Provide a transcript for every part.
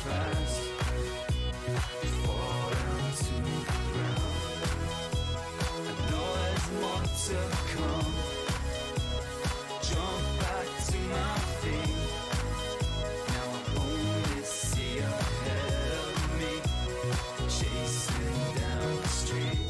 fast. Fall down to the ground. I know there's more to come. Jump back to my feet. Now I only see ahead of me, chasing down the street.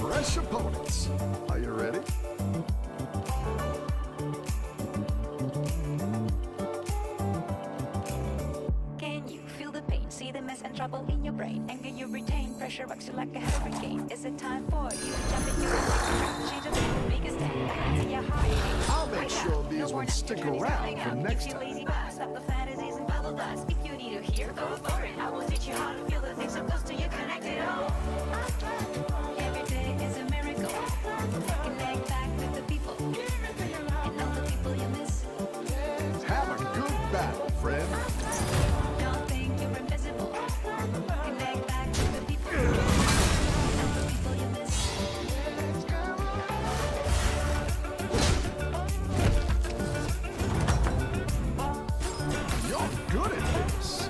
fresh opponents. Are you ready? Can you feel the pain? See the mess and trouble in your brain. Anger you retain, pressure rocks you like a hurricane. Is it time for you to jump into the next? Change of plan, make a stand. I can see your heart. I'll make sure these ones stick around for next time. Lazy boss, stop the fantasies and follow us. If you need to hear, go for it. I will teach you how to feel the things so close to you, connected all. Every day is a miracle. Connect back with the people and all the people you miss. Have a good battle, friend. Don't think you're invisible. Connect back with the people and all the people you miss. You're good at this.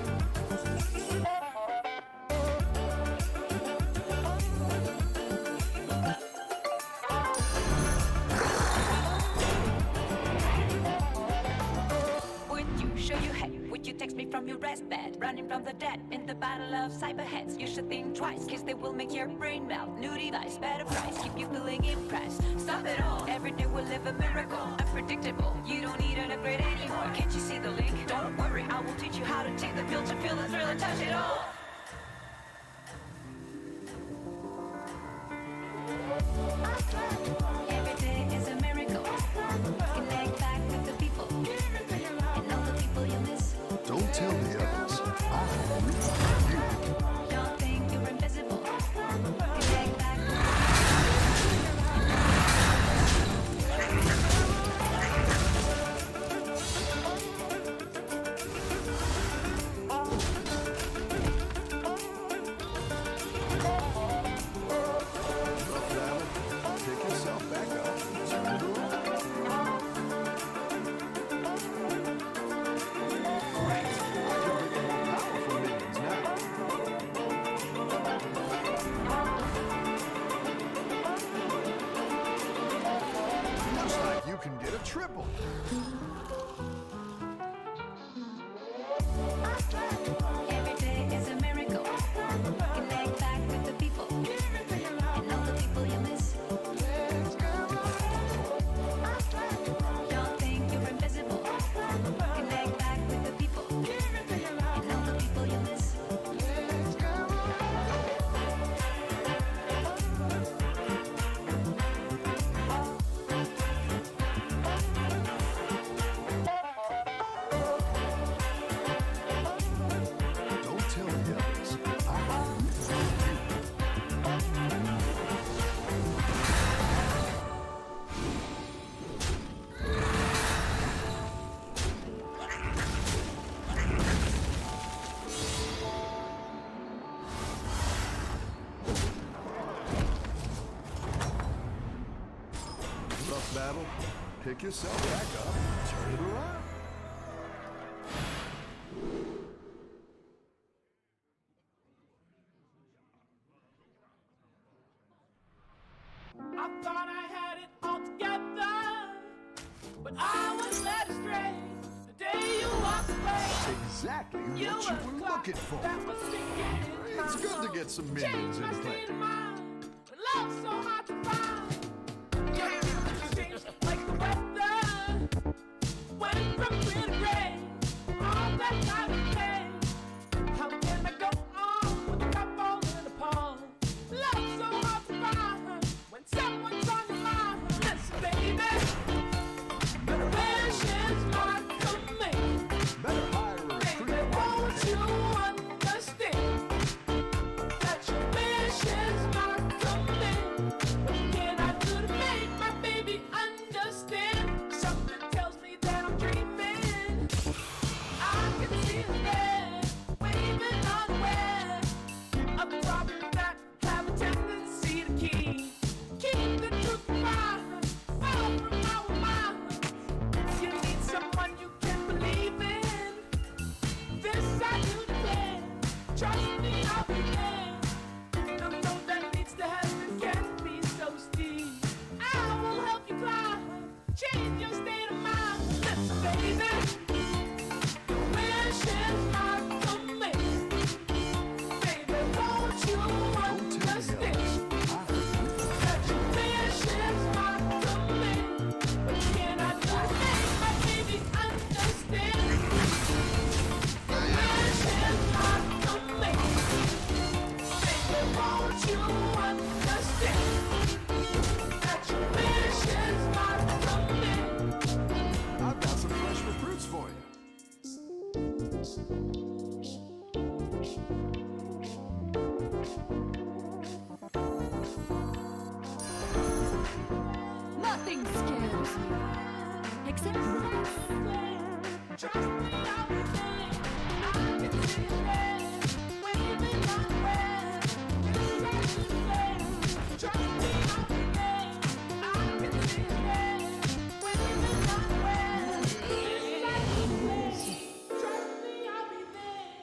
Would you show your head? Would you text me from your rest bed? Running from the dead in the battle of cyberheads. You should think twice, cause they will make your brain melt. New device, better price, keep you feeling impressed. Stop it all, every day we'll live a miracle. Unpredictable, you don't need an upgrade anymore. Can't you see the link? Don't worry, I will teach you how to take the pill to feel the thrill and touch it all. Every day is a miracle. Connect back with the people and all the people you miss. Don't tell the others. I'm rooting for you. Don't think you're invisible. Connect back with Rough battle. Pick yourself back up. Turn it around. Great. I can get more powerful minions now. Looks like you can get a triple. every day is a miracle. Connect back with the people and all the people you miss. Don't think you're invisible. Connect back with the people and all the people you miss. Don't tell the others. I'm rooting for you. Rough battle. Pick yourself back up. Turn it around. I thought I had it all together, but I was led astray the day you walked away. Exactly You what you were were the clock looking for. that was ticking in my It's good to soul. get some minions Changed my in play. state of mind when love's so hard to find. Your feelings changed like the weather, went from clear to gray. All that time and pain. How can I go on with the cup falling apart? Love's so hard to find when someone's on your mind. Listen, baby, your wish is not for me. Better hire a Baby, recruit. won't you understand that your wish is not for me? What can I do to make my baby understand? Something tells me that I'm dreaming. I can see it you understand that your wish is not command. I've got some fresh recruits for you. Nothing scares me. Except rats. Trust me, I'll be there. I can see that waving my hand. Trust me, I'll be there. I can see that waving my hand. Trust me, I'll be there.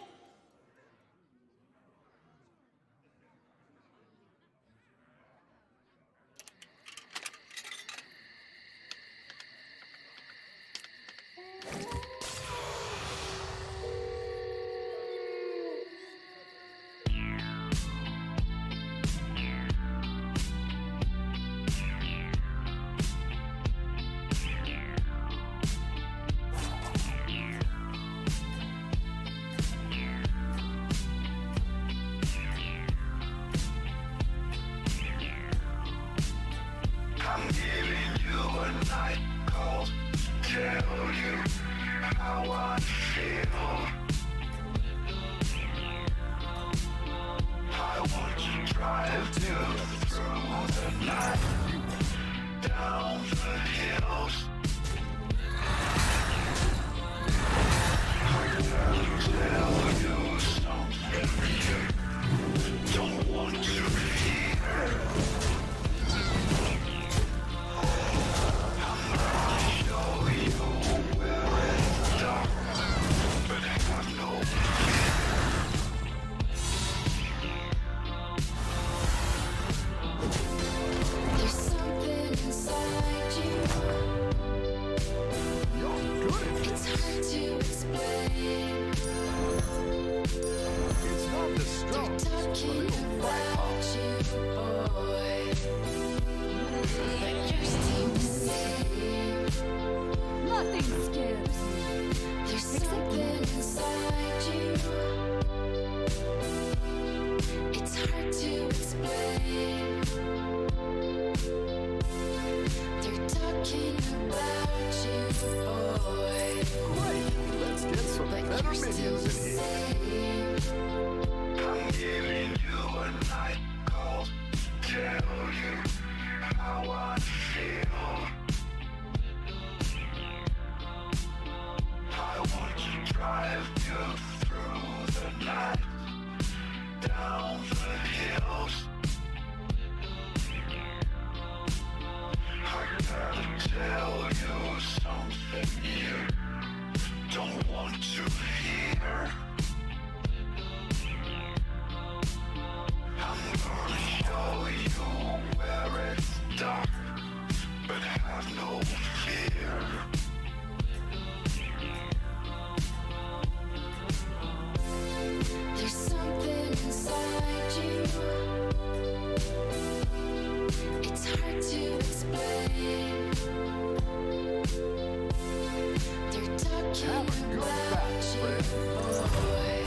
I'm giving you a night call to tell you how I feel. I want to drive you through the night, down the hills. I gotta tell you something you don't want to hear. There's something inside you. You're good at It's this. hard to explain. It's not the They're Stones, but talking it'll fight off. about you, boy. But you're still the same. Nothing scares me. There's something inside you. It's hard to explain. They're talking about you, boy. Great. Let's get some But better you're still minions the in here. same. I'm giving you a night call to tell you how I feel. I want to drive you through the night, down the hills. I gotta tell you something you don't want to hear. I'm gonna show you where it's dark, but have no fear. There's something inside you. It's hard to explain. They're talking Have a good about back, you, friend. boy.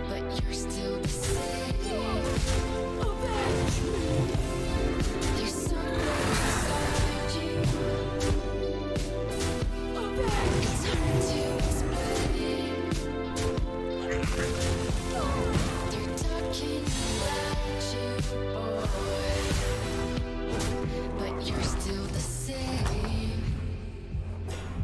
But you're still the same. There's something inside you. It's hard to explain. They're talking about you, boy. But you're still the same.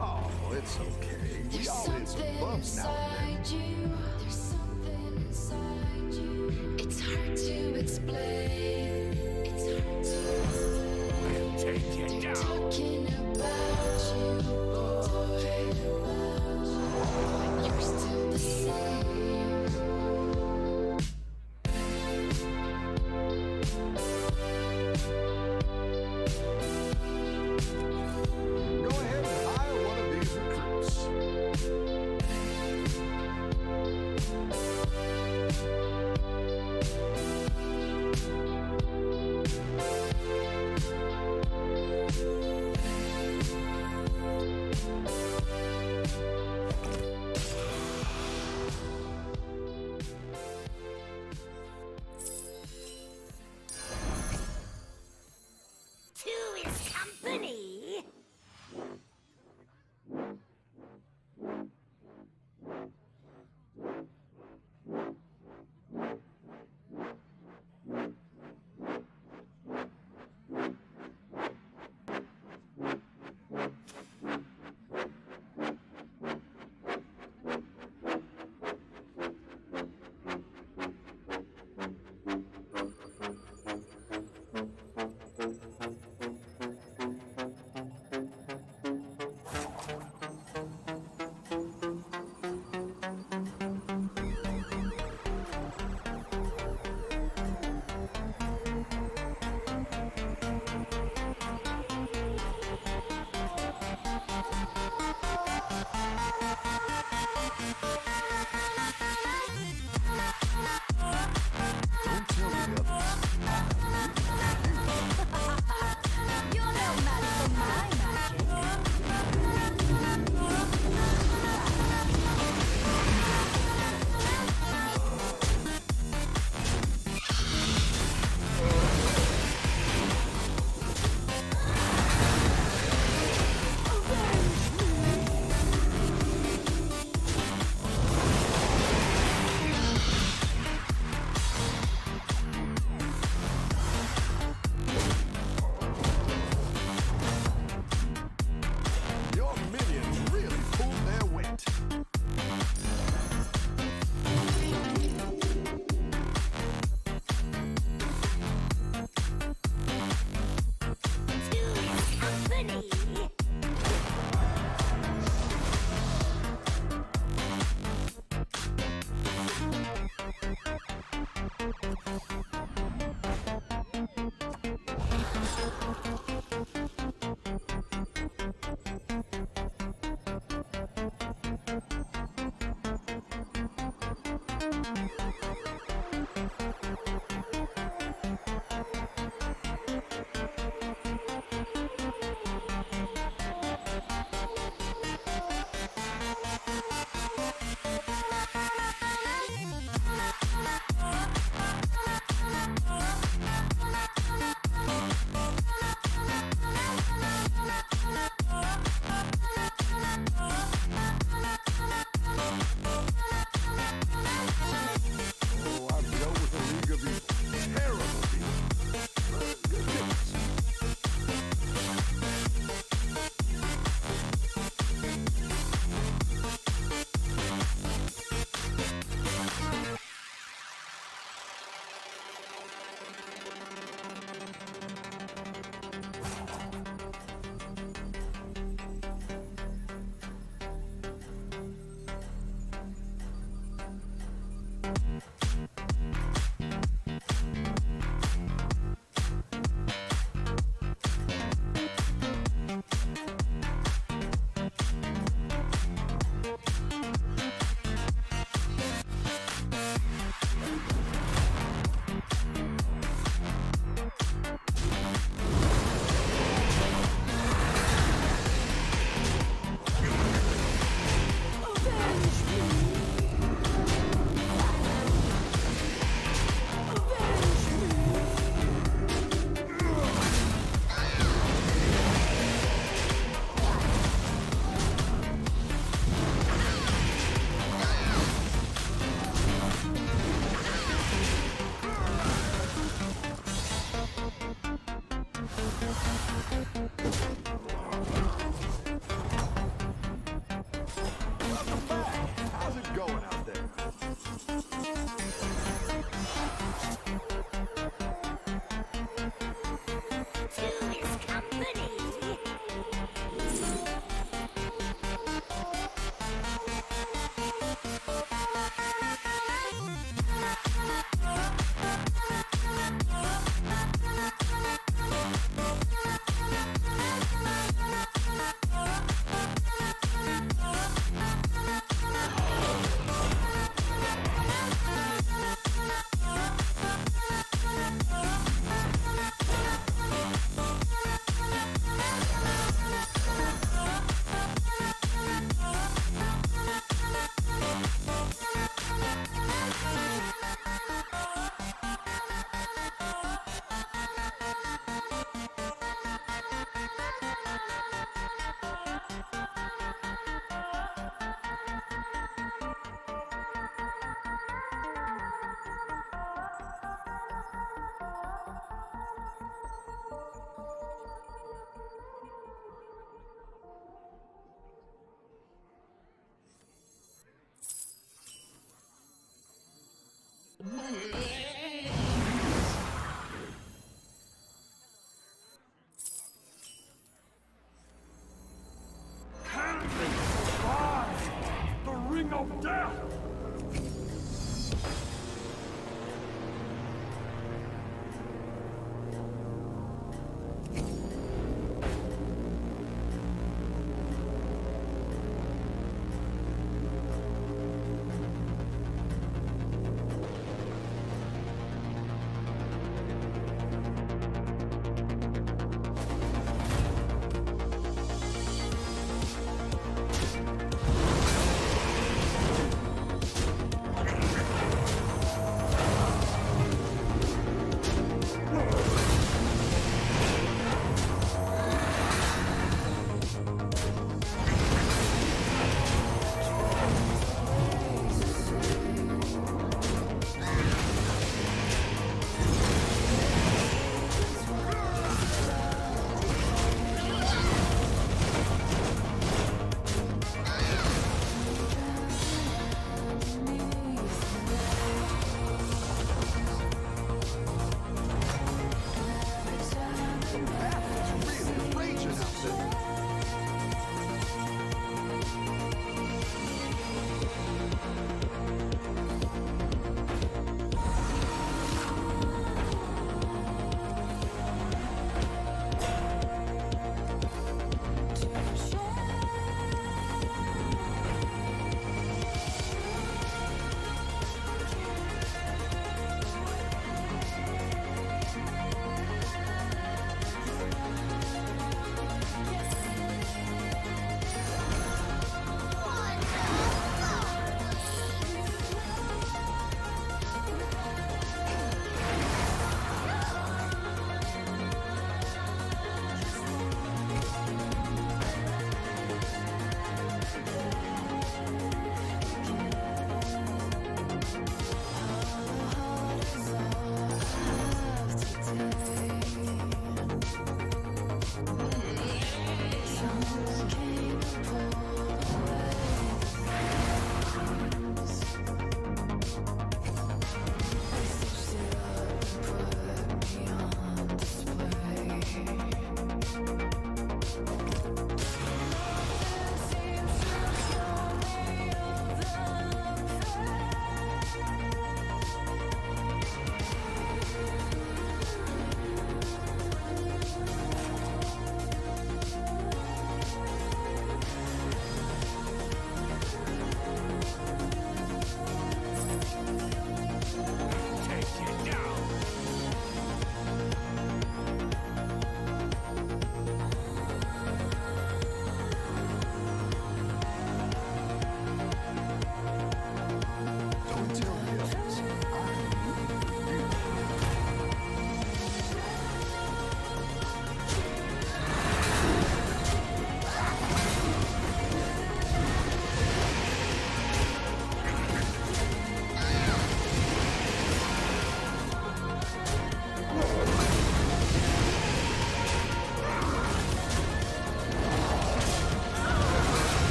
Oh, it's okay. We There's all need some something bumps now and then. inside you. There's something inside you. It's hard to explain. It's hard to explain. They're talking about you, boy. But you're still the same. Go ahead and hire one of these recruits.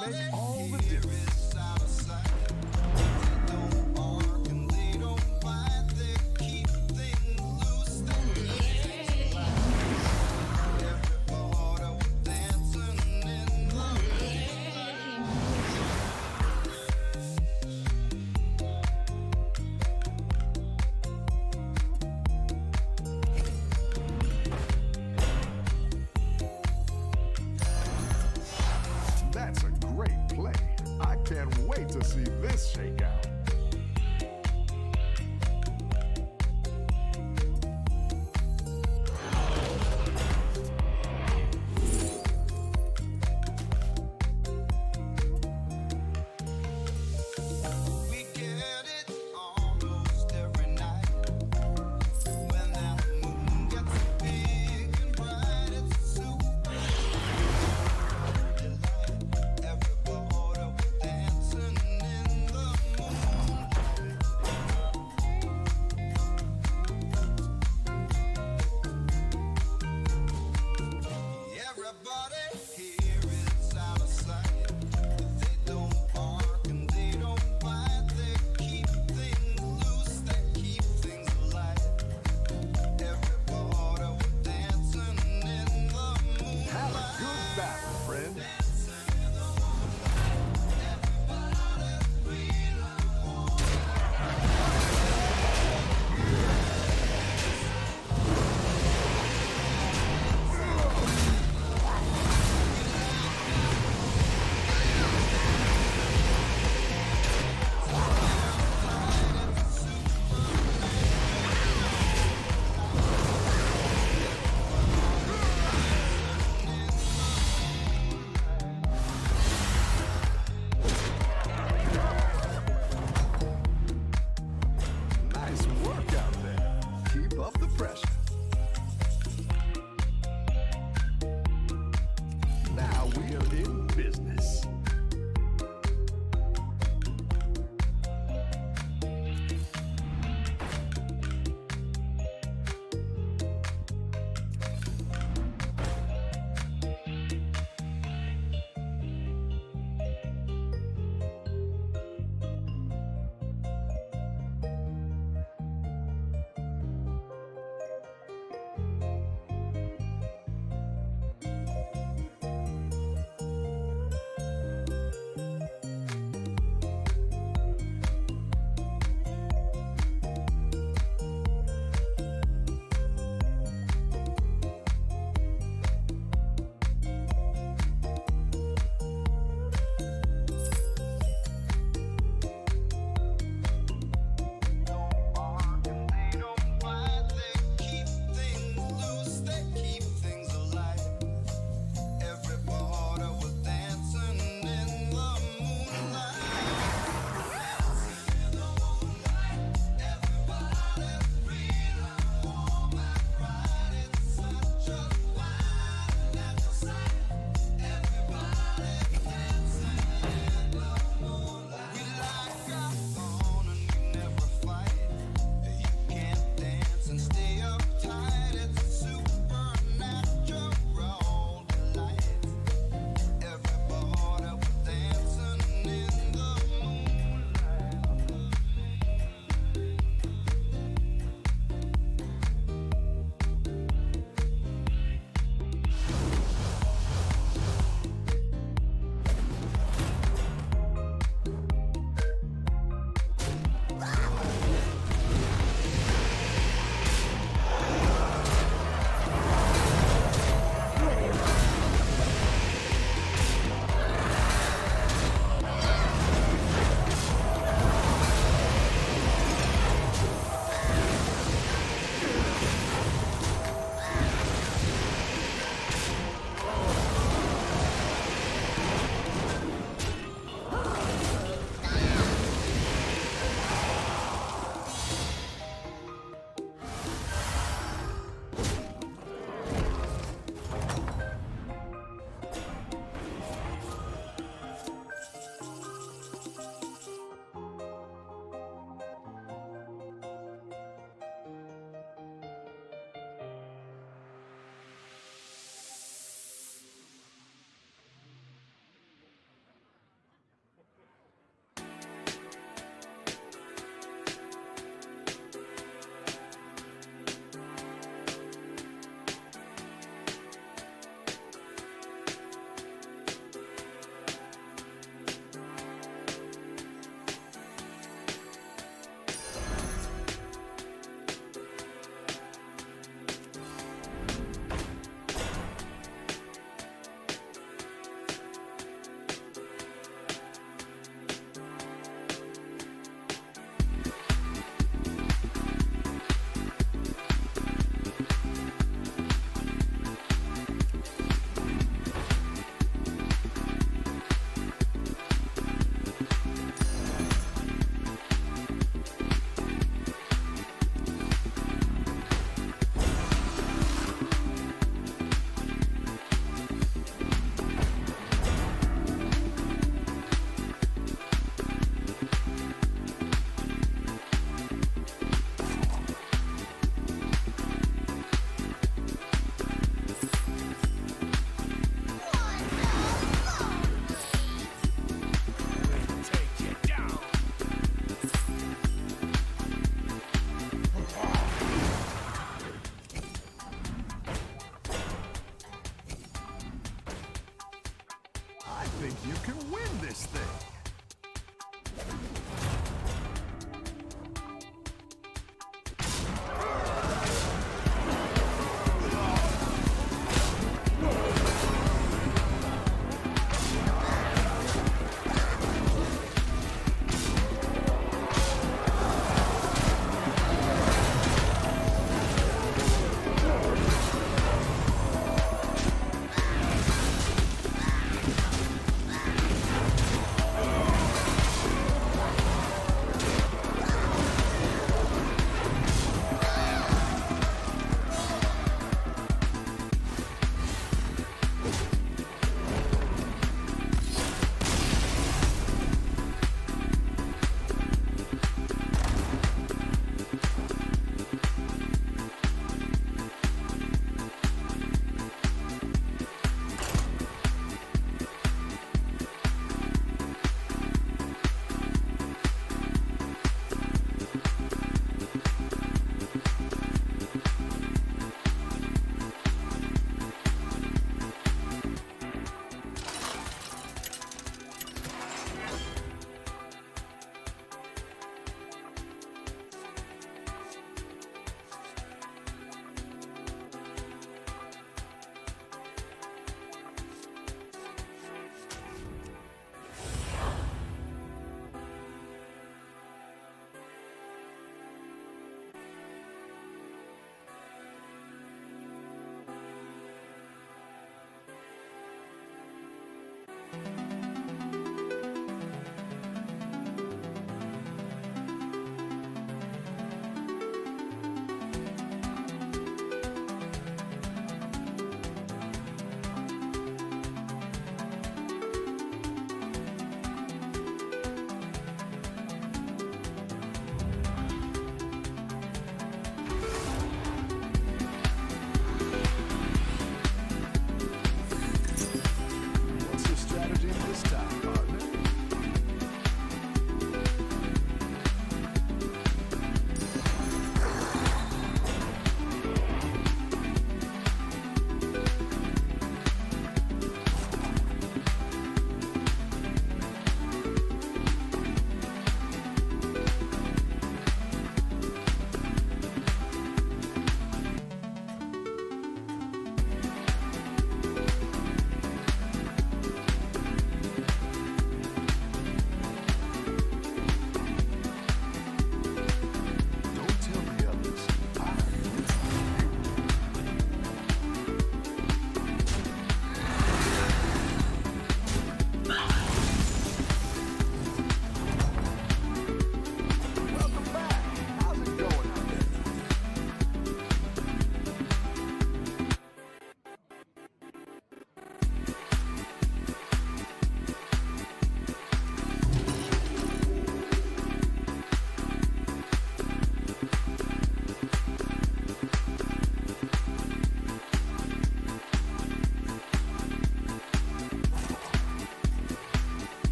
that make all the difference. That's a great play. I can't wait to see this shake out. We get it almost every night. When that moon gets big and bright, it's super delight. Everybody dancing in the moonlight.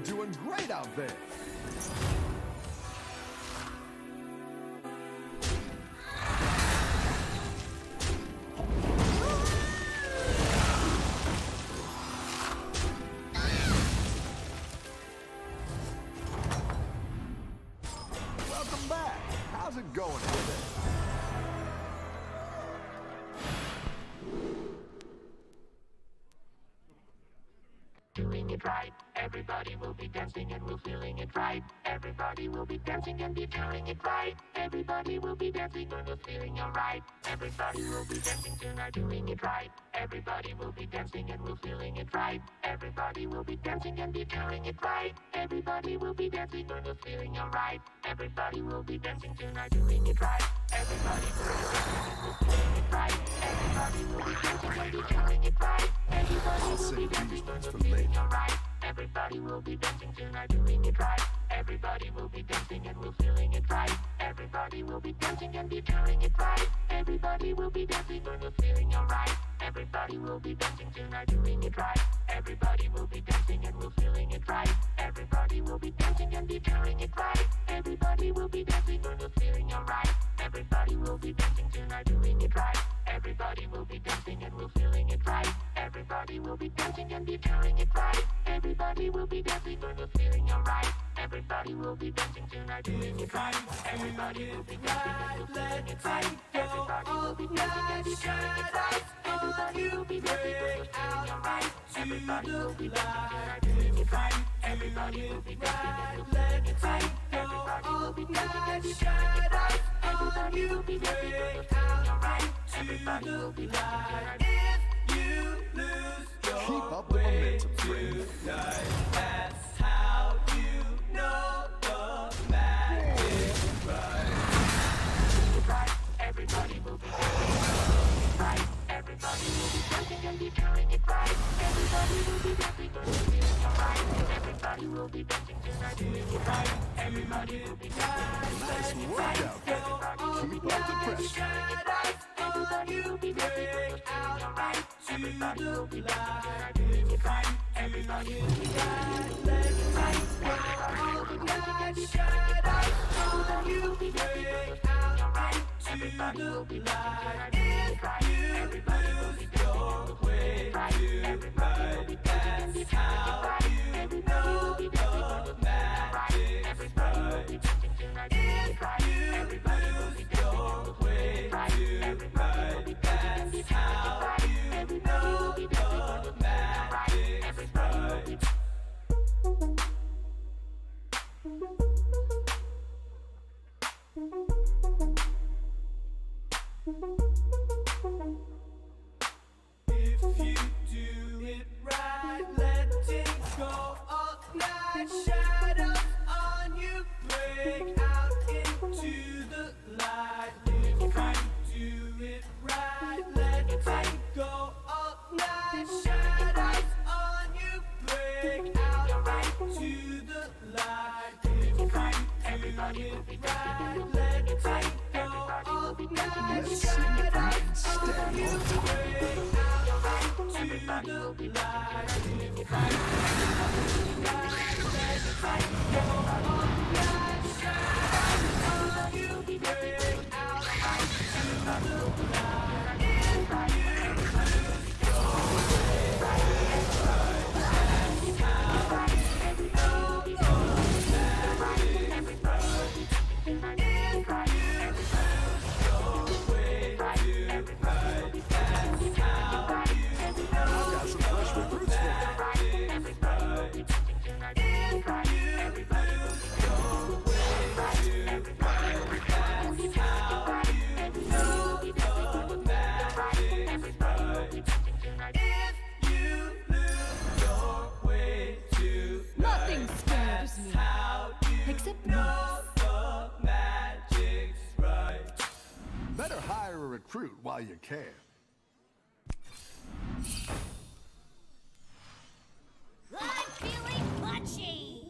doing great out there. Welcome back. How's it going with it? Doing it right, everybody will be dancing and we're feeling it right. Everybody will be dancing and be doing it right. Everybody will be dancing and we're feeling alright. Everybody will be dancing tonight, doing it right. Everybody will be dancing and we're feeling it right. Everybody will be dancing and be doing it right. Everybody will be dancing and we're feeling alright. Everybody will be dancing tonight, doing it right. Everybody will be dancing and we're feeling it right. Everybody will be dancing and be doing it right. Everybody I'll will save be these dancing ones and for we're feeling later. alright. Everybody will be dancing tonight, doing it right. Everybody will be dancing and we're feeling it right. Everybody will be dancing and be doing it right. Everybody will be dancing and we're feeling alright. Everybody will be dancing tonight, doing it right. Everybody will be dancing and we're feeling it right. Everybody will be dancing and be doing it right. Everybody will be dancing and we're feeling alright. Everybody will be dancing tonight, doing it right. Everybody will be dancing and we're feeling it right. Everybody will be dancing and be doing it right. Everybody will be dancing and we're feeling alright. Everybody will be dancing tonight, doing it right. Everybody will be dancing and we're feeling it right. Everybody will be dancing and be doing it right. Everybody will be dancing and we're feeling alright. Everybody will be dancing tonight, doing it right. Everybody will be dancing and we're feeling it right. Everybody will be dancing and be doing it right. Everybody will be dancing and we're feeling alright. Everybody will be dancing tonight. If you lose your Keep up the momentum, friend. tonight, that's how you know the magic's right. Right. Everybody will be dancing right. Everybody will be dancing and be doing it right. Everybody will be dancing and be feeling alright. Everybody will be dancing tonight, doing it right. Everybody will be dancing. Nice workout there. Keep up the pressure. Everybody will be dancing and alright. Everybody will be dancing tonight, doing it right. Everybody will be dancing right. Everybody will be dancing and be doing it right. Everybody will be dancing alright. Everybody will be dancing tonight, doing it right. Everybody will be dancing right. Everybody will be dancing right. Everybody will be dancing right. Everybody will be dancing tonight, doing it right. Everybody will be dancing right. Everybody will be dancing right. Everybody will be dancing right. Everybody will be If you do it right, let it go all night. Shadows on you, break out into the light. If you do it right, let it go all night. Shadows on you, break out into the light. If you do it right, let it go all night. Let's see if we can stay on top. Everybody will be dancing. Got some fresh recruits for you. Nothing scares me. Except mice. Better hire a recruit while you can. I'm feeling punchy!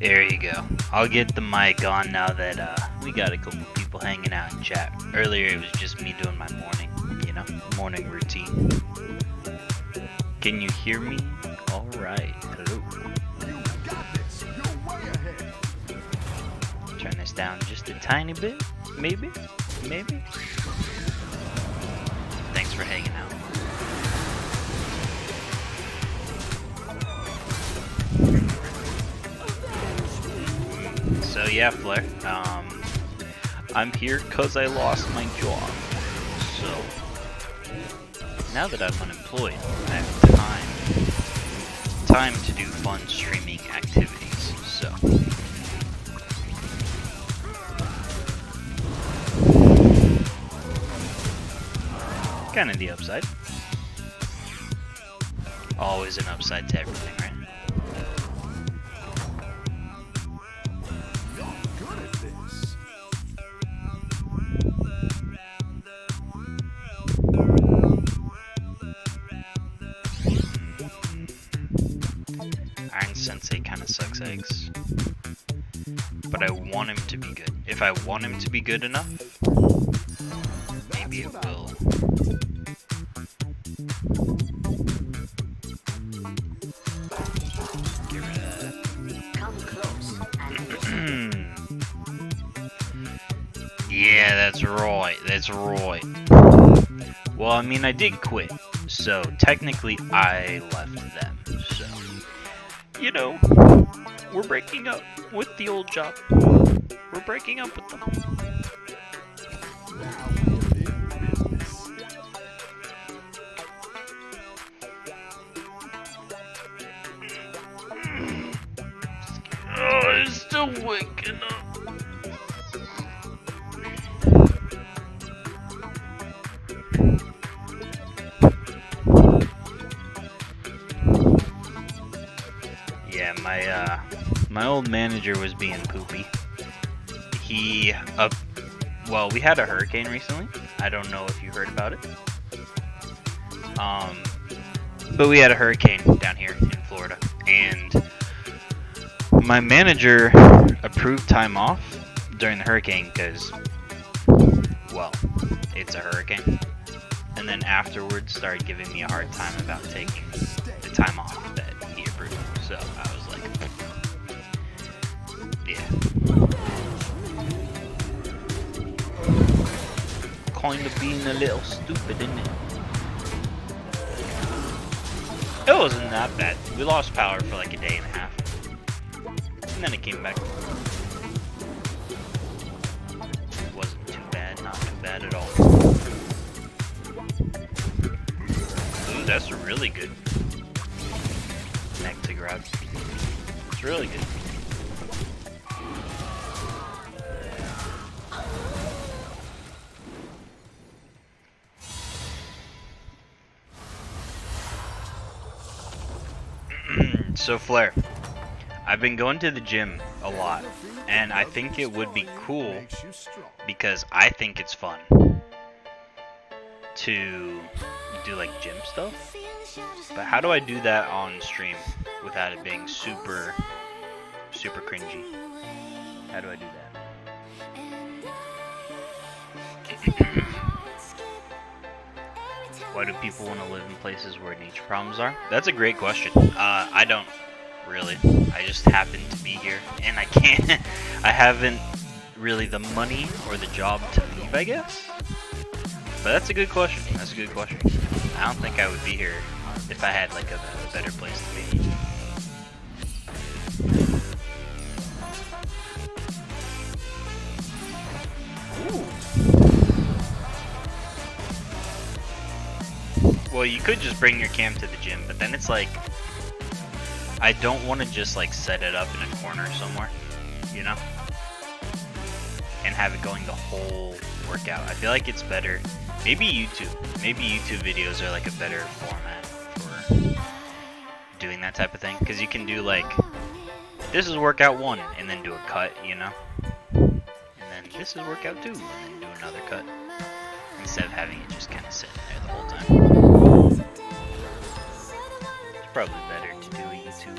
There you go. I'll get the mic on now that we got a couple people hanging out in chat. Earlier it was just me doing my morning routine. Can you hear me? All right. Hello. You got this. You're way ahead. Turn this down just a tiny bit. Maybe. Thanks for hanging out. So yeah, Flair. I'm here because I lost my job. So now that I'm unemployed, I have time to do fun streaming activities. So kind of the upside. Always an upside to everything, right? You're good at this. Iron Sensei kind of sucks eggs. But I want him to be good. If I want him to be good enough, maybe it will. Get rid of that. Come close and Yeah, that's right. Well, I mean, I did quit. So, technically, I left them. So, we're breaking up with the old job. We're breaking up with them. Now we're in business. Oh, it's still waking up. Yeah, my old manager was being poopy. Well, we had a hurricane recently. I don't know if you heard about it. But we had a hurricane down here in Florida, and my manager approved time off during the hurricane because, well, it's a hurricane. And then afterwards started giving me a hard time about taking the time off that he approved. So I was like, yeah. Kind of being a little stupid, isn't it? It wasn't that bad. We lost power for like a day and a half. And then it came back. It wasn't too bad, not too bad at all. Ooh, that's really good. Neck to grab. It's really good. So Flair, I've been going to the gym a lot, and I think it would be cool Makes you strong. because I think it's fun to do like gym stuff. But how do I do that on stream without it being super cringy? How do I do that? Why do people want to live in places where nature problems are? That's a great question. I don't really. I just happen to be here, and I can't. I haven't really the money or the job to leave, I guess. But that's a good question. That's a good question. I don't think I would be here if I had like a better place to be. Well, you could just bring your cam to the gym, but then it's like, I don't want to just like set it up in a corner somewhere, you know? And have it going the whole workout. I feel like it's better. Maybe YouTube videos are like a better format for doing that type of thing. Because you can do like, this is workout 1, and then do a cut, you know? And then this is workout 2, and then do another cut. Instead of having it just kind of sit in there the whole time. It's probably better to do a YouTube.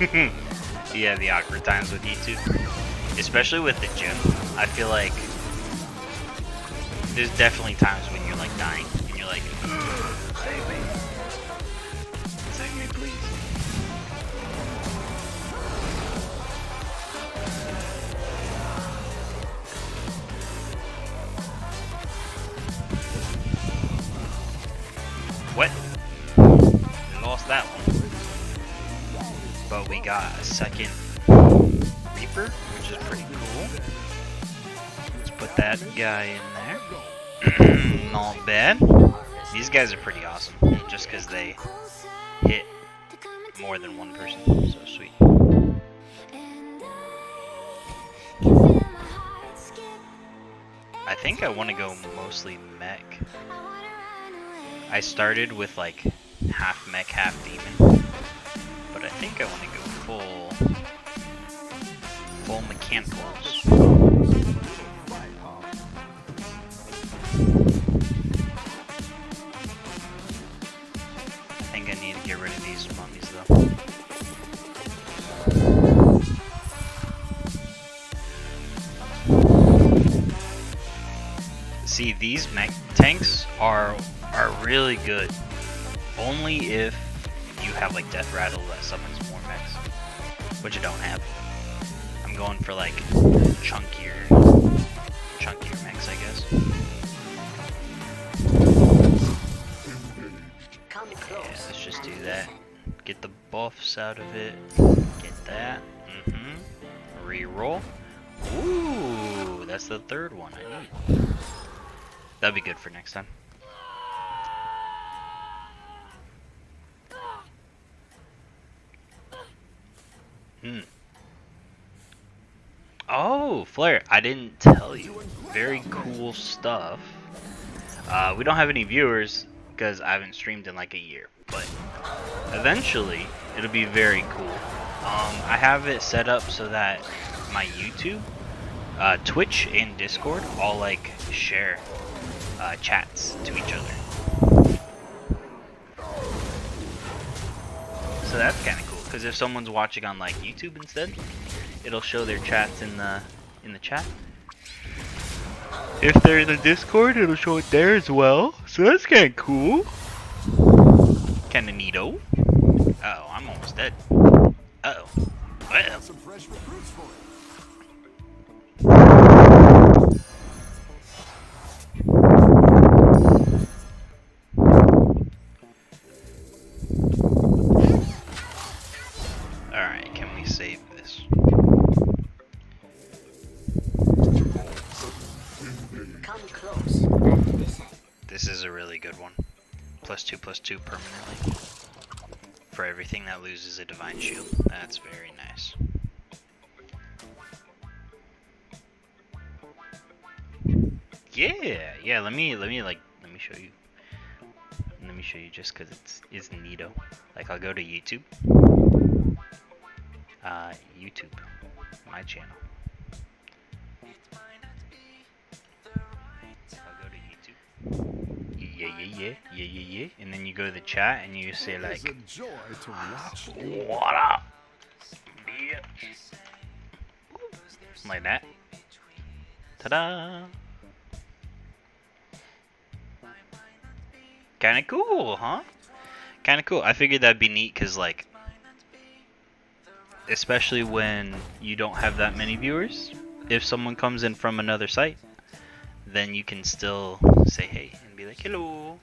Yeah, the awkward times with YouTube. Especially with the gym. I feel like there's definitely times when you're like dying and you're like, save me. Save me, please. What? We lost that one. But we got a second Reaper, which is pretty cool. Let's put that guy in there. Not bad. These guys are pretty awesome, just because they hit more than one person. So sweet. I think I want to go mostly mech. I started with like half mech, half demon, but I think I want to go full mechanicals. I think I need to get rid of these mummies though. See, these mech tanks are really good. Only if you have like Death Rattle that summons more mechs, which I don't have. I'm going for like chunkier mechs, I guess. Yeah, let's just do that. Get the buffs out of it. Get that. Reroll. Ooh, that's the third one I need. That'd be good for next time. Oh, Flare, I didn't tell you. Very cool stuff. We don't have any viewers because I haven't streamed in like a year, but eventually it'll be very cool. I have it set up so that my YouTube, Twitch, and Discord all like share chats to each other. So that's kind of cool because if someone's watching on like YouTube instead, it'll show their chats in the chat. If they're in the Discord, it'll show it there as well. So that's kind of cool. Kind of neato. Uh-oh, I'm almost dead. Uh-oh. Well. Some fresh recruits for it. Alright, can we save this? Come close and listen. This is a really good one. +2/+2 permanently. For everything that loses a divine shield. That's very nice. Yeah, let me show you. Let me show you just cause it's neato. Like I'll go to YouTube. YouTube. My channel. I'll go to YouTube. Yeah. And then you go to the chat and you say like, It's a joy to watch you. what up, bitch? Like that. Ta-da! Kinda cool, huh? Kinda cool. I figured that'd be neat because like, especially when you don't have that many viewers, if someone comes in from another site, then you can still say hey and be like, hello.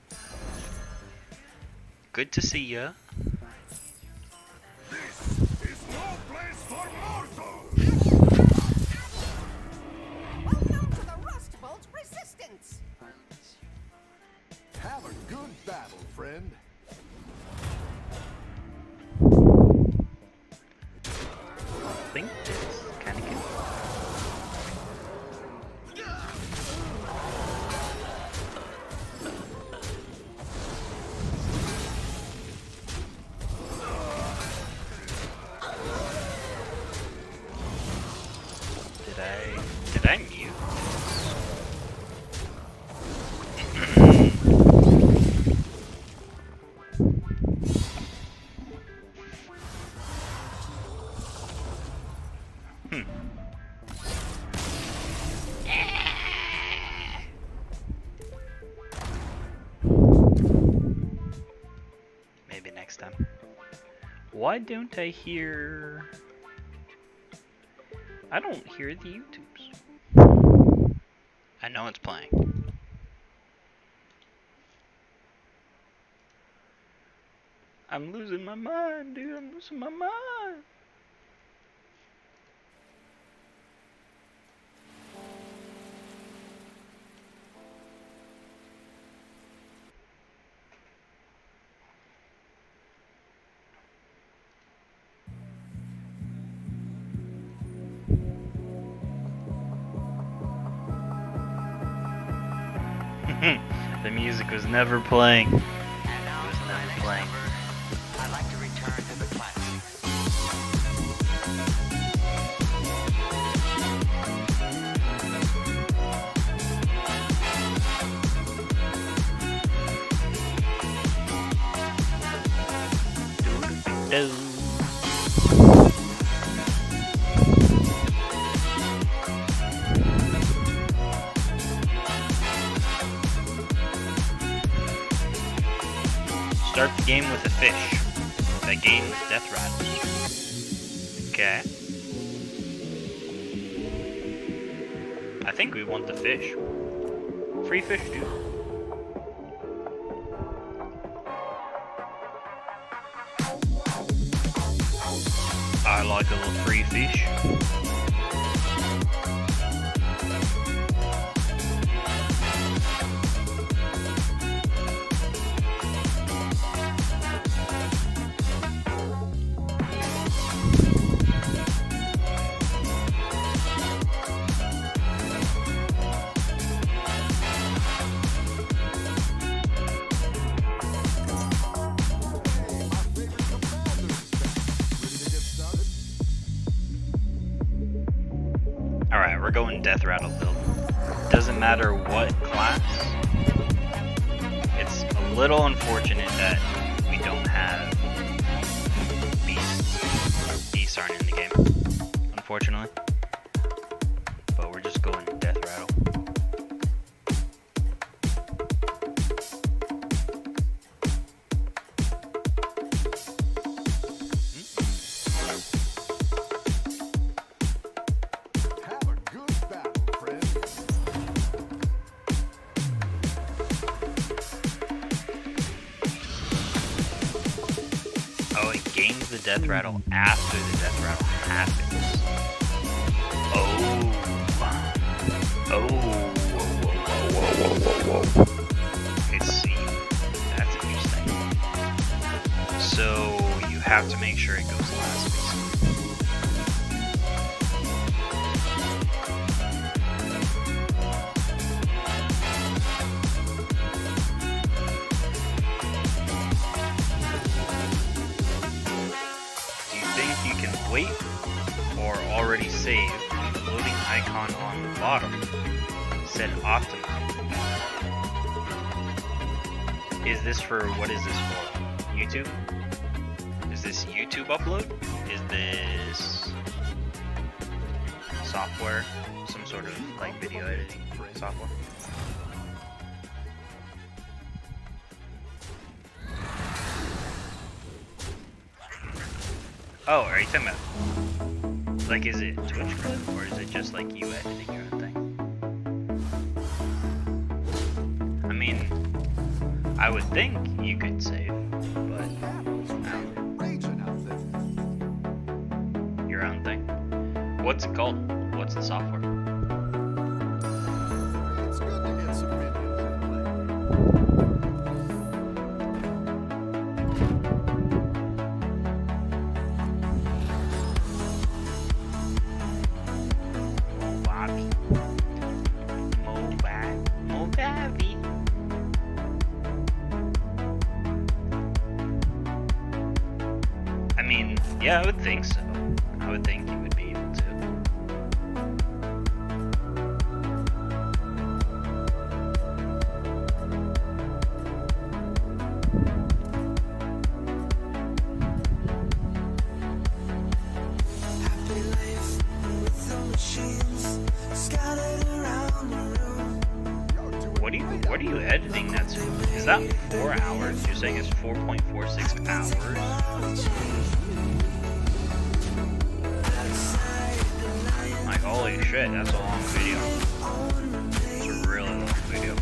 Good to see ya. This is no place for mortals. Welcome to the Rust Bolt Resistance. Have a good battle, friend. I think it's kinda good. Did I mute? Maybe next time. Why don't I hear... I don't hear the YouTubes. I know it's playing. I'm losing my mind, dude. I'm losing my mind. The music was never playing. It was never playing. I'd like to return to the classics. Start the game with a fish. That game is Death Rattles. Okay. I think we want the fish. Free fish, dude. I like a little free fish. Alright, we're going Death Rattle build. Doesn't matter what class. It's a little unfortunate that we don't have beasts. Beasts aren't in the game, unfortunately. But we're just going Death Rattle. Have a good battle, friend. Oh, it gains the Death Rattle after the Death Rattle happens. Oh. Oh. Whoa. I see. That's interesting. So you have to make sure it goes last, basically. Do you think you can wait or already save the loading icon on the bottom? Said optimum. Is this for, what is this for? YouTube? Is this YouTube upload? Is this software? Some sort of like video editing software? Oh, are you talking about, like, is it Twitch clip or is it just like you editing your own thing? I mean, I would think you could save, but Raging out there. your own thing. What's it called? What's the software? It's good to get some videos to play. Movavi. Movavi. I mean, yeah, I would think so. I would think you would be able to. Happy life What are you editing that to? Is that 4 hours? You're saying it's 4.46 hours? Like, holy shit, that's a long video. It's a really long video.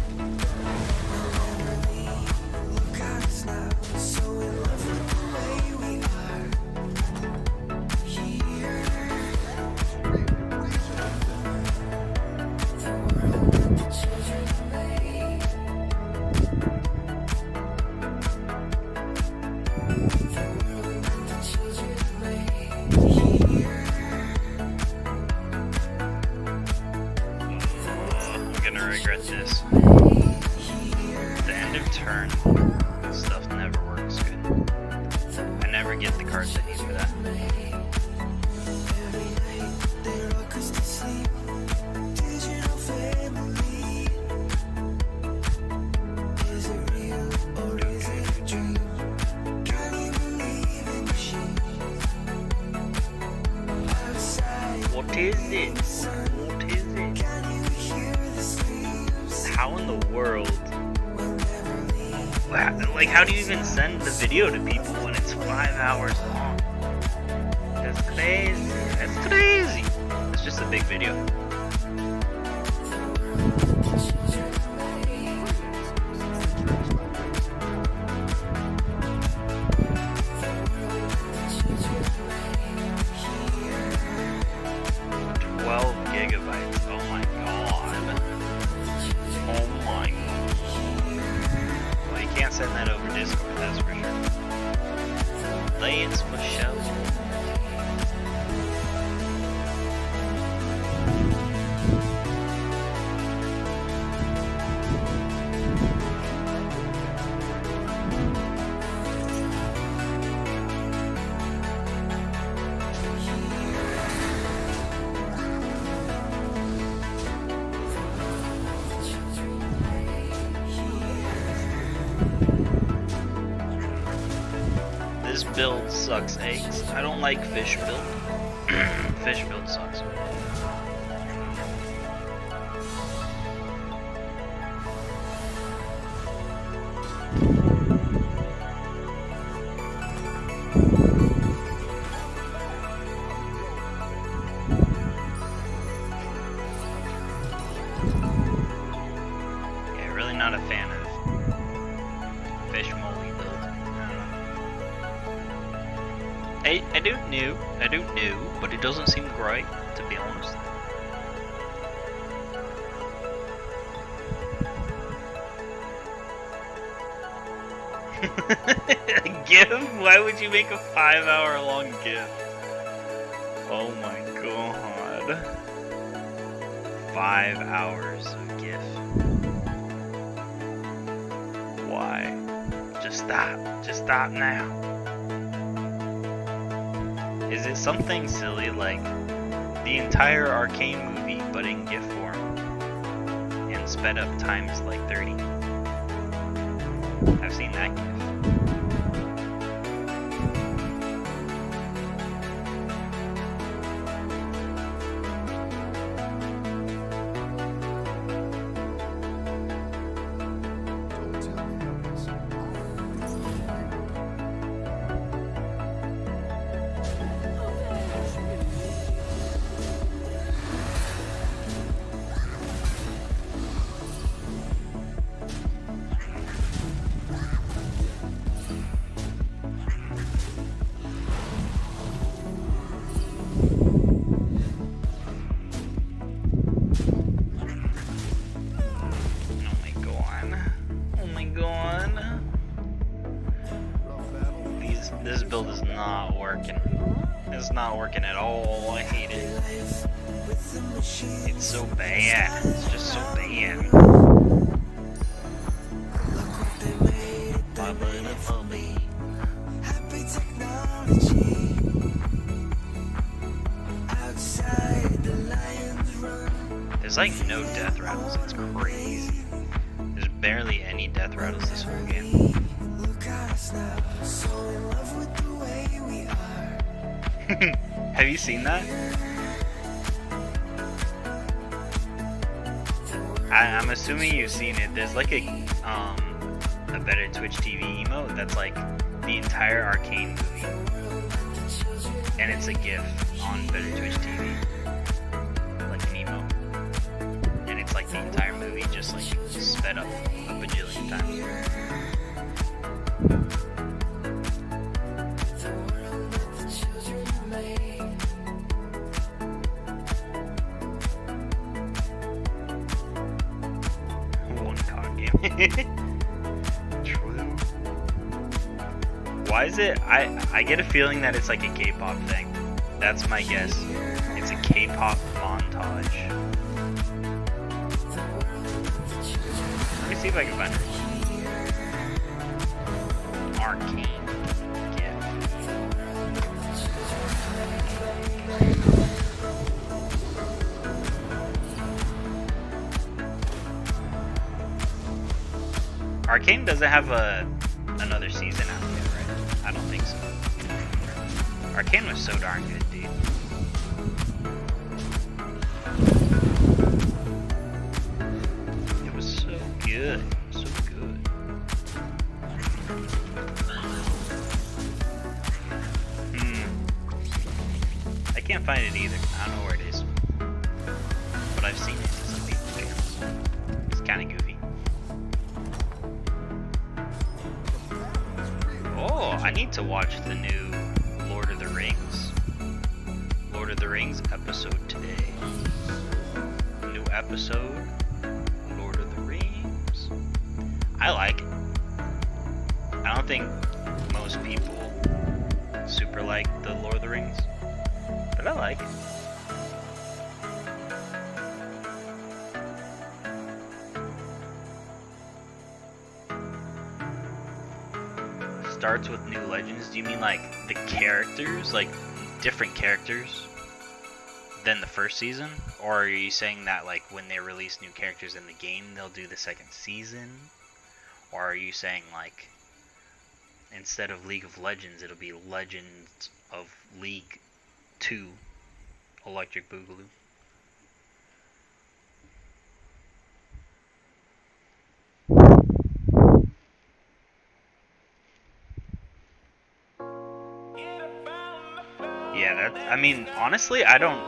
I'm gonna regret this. The end of turn stuff never works good. I never get the cards I need for that. What is it? What is it? How in the world? Like, how do you even send the video to people when it's 5 hours long? That's crazy. That's crazy. It's just a big video. Gigabytes. Oh my god. Oh my god. Well, you can't send that over Discord, that's for sure. Let's for show. This build sucks eggs. I don't like fish build. Fish build sucks. Yeah, really not a fan of fish molly build. I don't know, but it doesn't seem great, to be honest. A GIF? Why would you make a 5-hour long GIF? Oh my god. 5 hours of GIF. Why? Just stop now. Is it something silly like the entire Arcane movie but in GIF form and sped up times like 30? I've seen that GIF. This build is not working. It's not working at all. I hate it. It's so bad. It's just so bad. There's like no death rattles. It's crazy. There's barely any death rattles this whole game. Have you seen that? I'm assuming you've seen it. There's like a better Twitch TV emote that's like the entire Arcane movie, and it's a GIF on better Twitch TV, like an emote, and it's like the entire movie just like sped up a bajillion times. One card game. True. Why is it? I get a feeling that it's like a K-pop thing. That's my guess. It's a K-pop montage. Let me see if I can find it. Arcane GIF. Arcane doesn't have another season out yet, right? I don't think so. Arcane was so darn good, dude. It was so good. So good. I can't find it either. I don't know where it is. But I've seen it in some people's channels. It's kind of goofy. Oh, I need to watch the new Lord of the Rings. Lord of the Rings episode today. New episode. Lord of the Rings. I like it. I don't think most people super like the Lord of the Rings, but I like it. Starts with new legends. Do you mean like the characters, like different characters than the first season? Or are you saying that like when they release new characters in the game, they'll do the second season? Or are you saying like instead of League of Legends, it'll be Legends of League 2 Electric Boogaloo? Yeah, that, I mean, honestly, I don't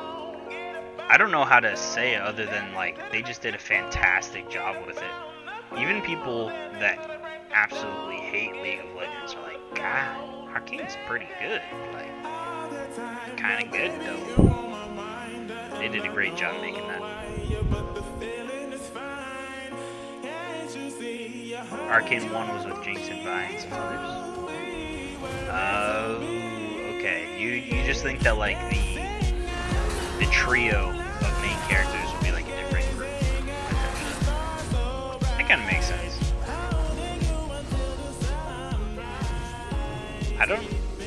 know how to say it other than like they just did a fantastic job with it. Even people that absolutely hate League of Legends are like, God, Arcane's pretty good. Like, kind of good though. They did a great job making that. Arcane 1 was with Jinx and Vi and some others. Okay. You just think that like the trio of main characters would be like a different group. That kind of makes sense.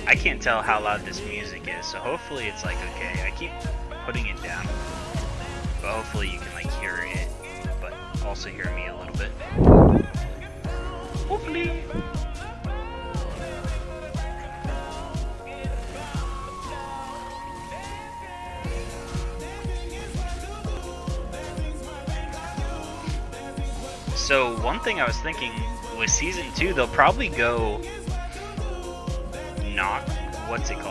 I can't tell how loud this music is, so hopefully it's like okay. I keep putting it down, but hopefully you can like hear it, but also hear me a little bit. Hopefully. So one thing I was thinking with season 2, they'll probably go Noxus?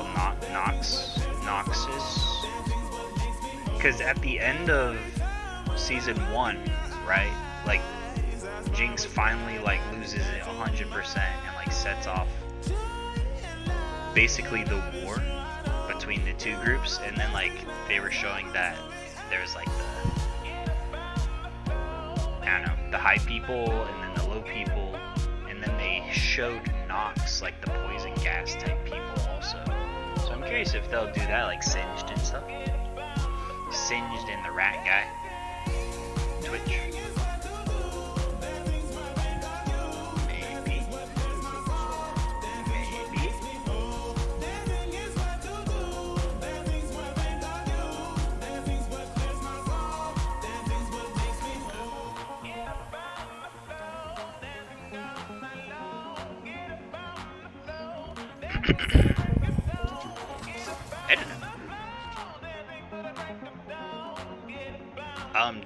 Because at the end of season 1, right, like Jinx finally like loses it 100% and like sets off basically the war between the two groups, and then like they were showing that there's like the high people and then the low people, and then they showed Nox, like the poison gas type people also. So I'm curious if they'll do that, like Singed and stuff. Singed and the rat guy. Twitch. Maybe.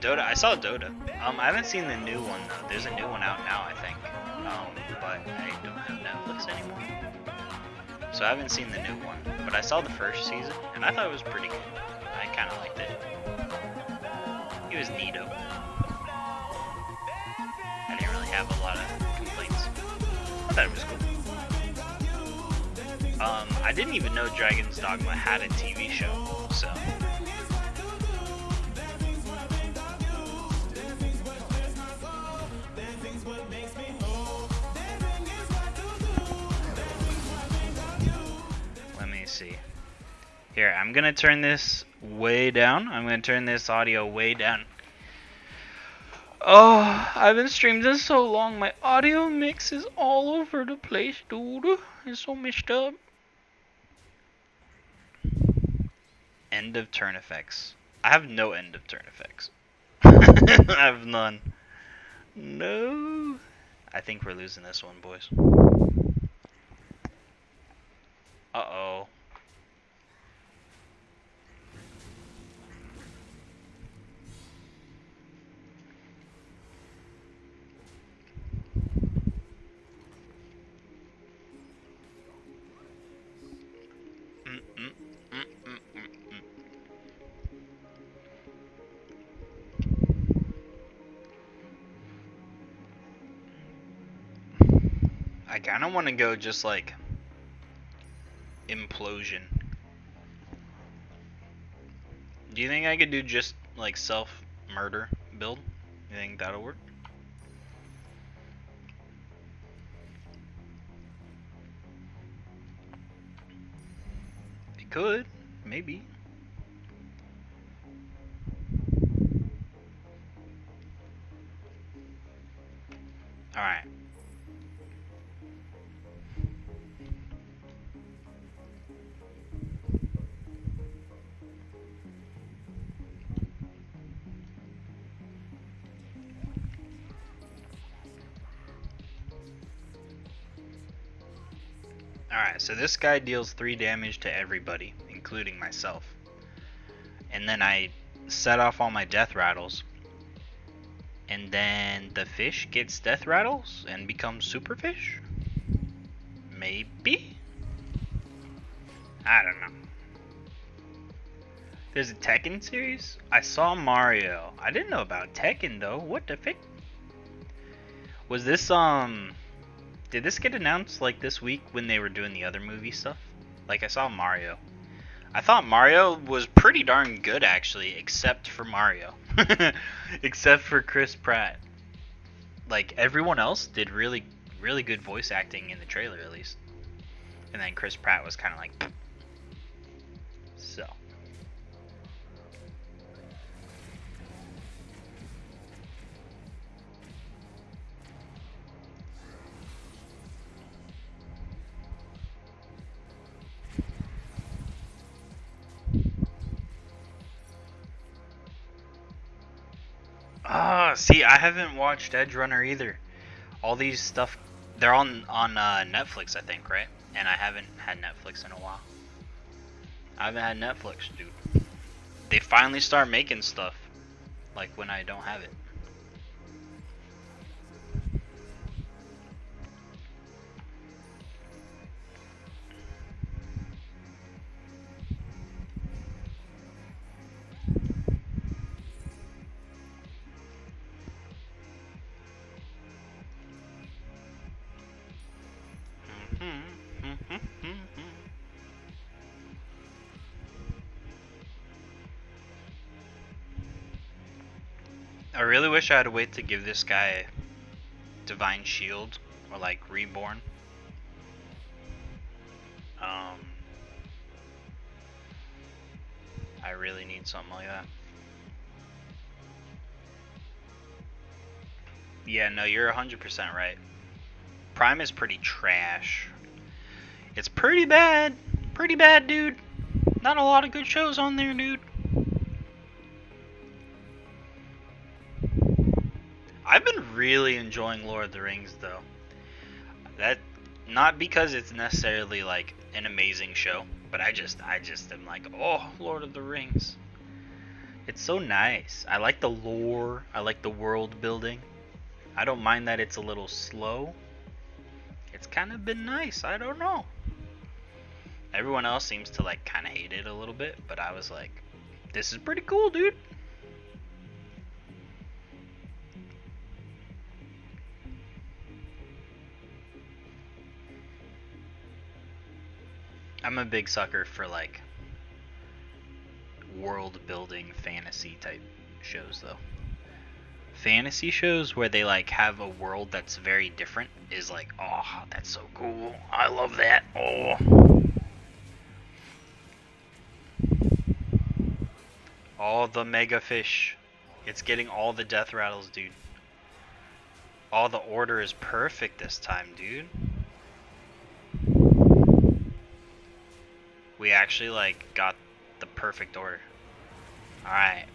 Dota. I saw Dota. I haven't seen the new one though. There's a new one out now, I think. But I don't have Netflix anymore, so I haven't seen the new one. But I saw the first season, and I thought it was pretty good. I kind of liked it. It was neato. I didn't really have a lot of complaints. I thought it was cool. I didn't even know Dragon's Dogma had a TV show, so. Let me see. Here, I'm gonna turn this way down. I'm gonna turn this audio way down. Oh, I've been streaming this so long, my audio mix is all over the place, dude. It's so messed up. End of turn effects. I have no end of turn effects. I have none. No. I think we're losing this one, boys. Uh-oh. I kind of want to go just like implosion. Do you think I could do just like self-murder build? You think that'll work? It could, maybe. Alright. Alright, so this guy deals 3 damage to everybody, including myself. And then I set off all my death rattles. And then the fish gets death rattles and becomes super fish? Maybe? I don't know. There's a Tekken series? I saw Mario. I didn't know about Tekken though. What the frick? Was this did this get announced like this week when they were doing the other movie stuff? Like I saw Mario. I thought Mario was pretty darn good actually, except for Mario. Except for Chris Pratt. Like everyone else did really good voice acting in the trailer at least. And then Chris Pratt was kind of like so. Ah, see, I haven't watched Edge Runner either. All these stuff, they're on Netflix, I think, right? And I haven't had Netflix in a while. I haven't had Netflix, dude. They finally start making stuff, like when I don't have it. I really wish I had a way to give this guy Divine Shield or like Reborn. I really need something like that. Yeah, no, you're 100% right. Prime is pretty trash. It's pretty bad. Pretty bad, dude. Not a lot of good shows on there, dude. I've been really enjoying Lord of the Rings, though. That not because it's necessarily like an amazing show, but I just am like, oh, Lord of the Rings. It's so nice. I like the lore. I like the world building. I don't mind that it's a little slow. It's kind of been nice. I don't know. Everyone else seems to like kind of hate it a little bit, but I was like, this is pretty cool, dude. I'm a big sucker for like world building fantasy type shows though. Fantasy shows where they like have a world that's very different is like, oh, that's so cool. I love that. Oh. All the mega fish. It's getting all the death rattles, dude. All the order is perfect this time, dude. We actually like got the perfect order. Alright.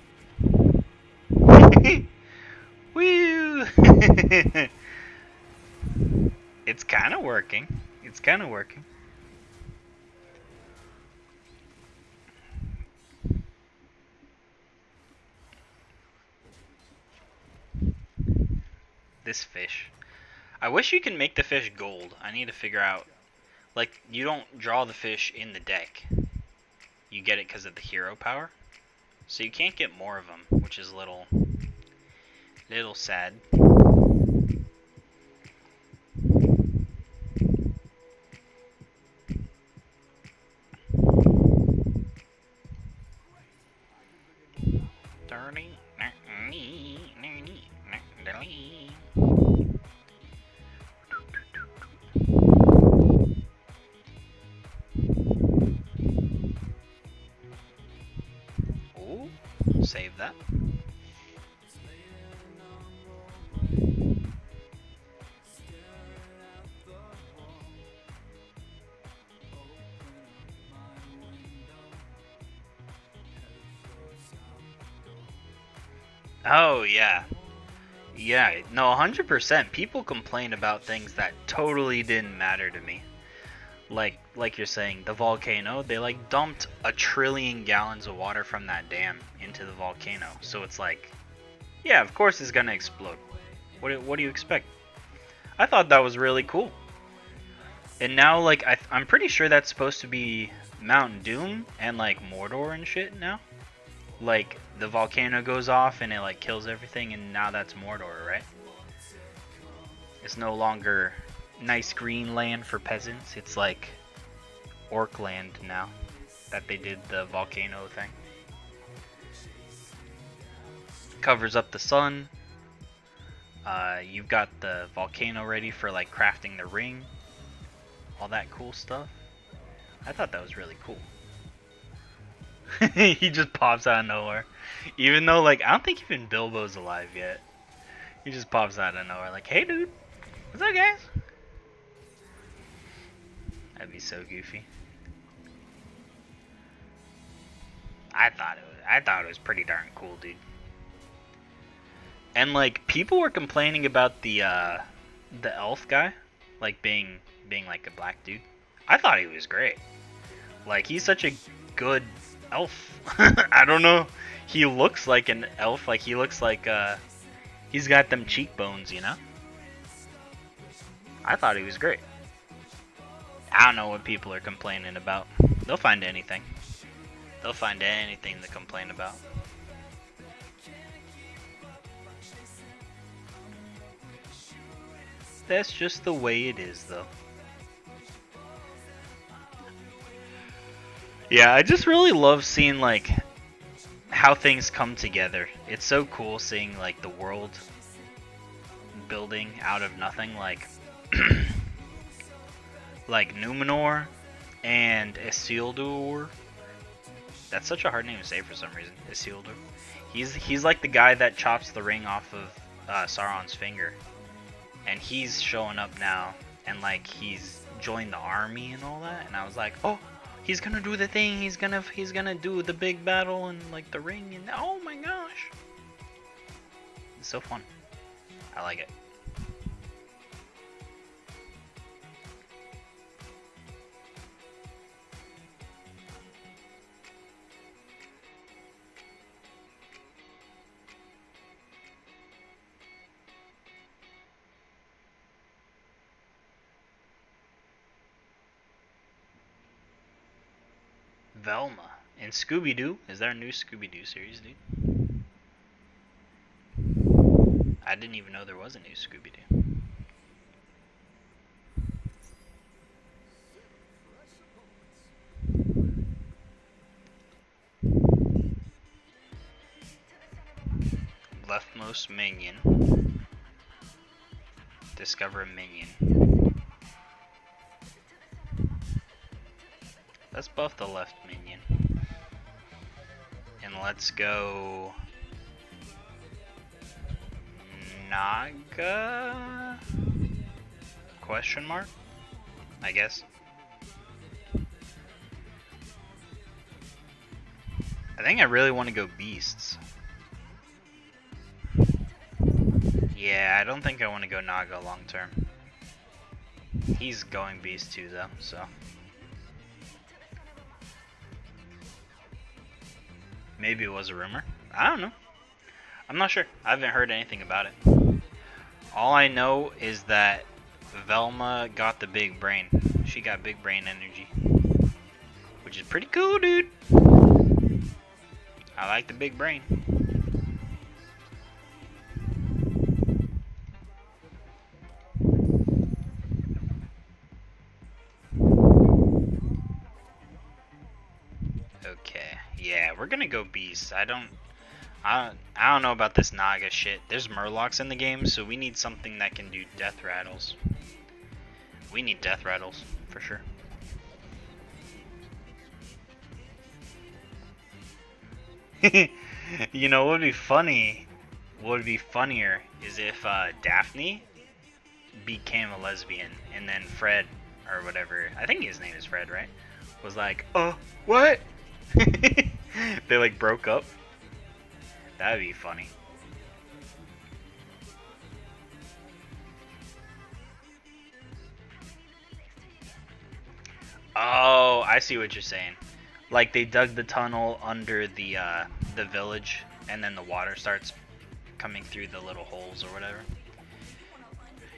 Woo! It's kind of working. It's kind of working. This fish. I wish you can make the fish gold. I need to figure out. Like, you don't draw the fish in the deck. You get it because of the hero power. So you can't get more of them, which is a little sad. Oh, save that. Oh, yeah. Yeah, no, 100%. People complain about things that totally didn't matter to me. Like you're saying, the volcano, they like dumped 1 trillion gallons of water from that dam into the volcano. So it's like, yeah, of course it's gonna explode. What do you expect? I thought that was really cool. And now, like, I'm pretty sure that's supposed to be Mount Doom and like Mordor and shit now. Like, the volcano goes off and it like kills everything, and now that's Mordor, right? It's no longer nice green land for peasants. It's like orc land now that they did the volcano thing. Covers up the sun. You've got the volcano ready for like crafting the ring. All that cool stuff. I thought that was really cool. He just pops out of nowhere. Even though, like, I don't think even Bilbo's alive yet. He just pops out of nowhere like, hey dude, what's up guys? That'd be so goofy. I thought it was pretty darn cool, dude. And like, people were complaining about the elf guy, like being like a black dude. I thought he was great. Like, he's such a good elf. I don't know. He looks like an elf. Like, he looks like he's got them cheekbones, you know? I thought he was great. I don't know what people are complaining about. They'll find anything. They'll find anything to complain about. That's just the way it is, though. Yeah, I just really love seeing, like, how things come together. It's so cool seeing, like, the world building out of nothing, like like Numenor and Isildur. That's such a hard name to say for some reason. Isildur. He's like the guy that chops the ring off of Sauron's finger, and he's showing up now, and like he's joined the army and all that. And I was like, oh, he's gonna do the thing. He's gonna do the big battle and like the ring. And oh my gosh, it's so fun. I like it. Velma and Scooby-Doo. Is there a new Scooby-Doo series, dude? I didn't even know there was a new Scooby-Doo. Leftmost minion. Discover a minion. Let's buff the left minion. And let's go Naga? Question mark? I guess. I think I really want to go beasts. Yeah, I don't think I want to go Naga long term. He's going beast too though, so. Maybe it was a rumor. I don't know. I'm not sure. I haven't heard anything about it. All I know is that Velma got the big brain. She got big brain energy. Which is pretty cool, dude. I like the big brain. Okay. Yeah, we're gonna go beast. I don't know about this Naga shit. There's murlocs in the game, so we need something that can do death rattles. We need death rattles, for sure. You know what would be funny? What would be funnier is if Daphne became a lesbian and then Fred, or whatever, I think his name is Fred, right? Was like, what? They like broke up. That would be funny. Oh, I see what you're saying. Like they dug the tunnel under the village, and then the water starts coming through the little holes or whatever.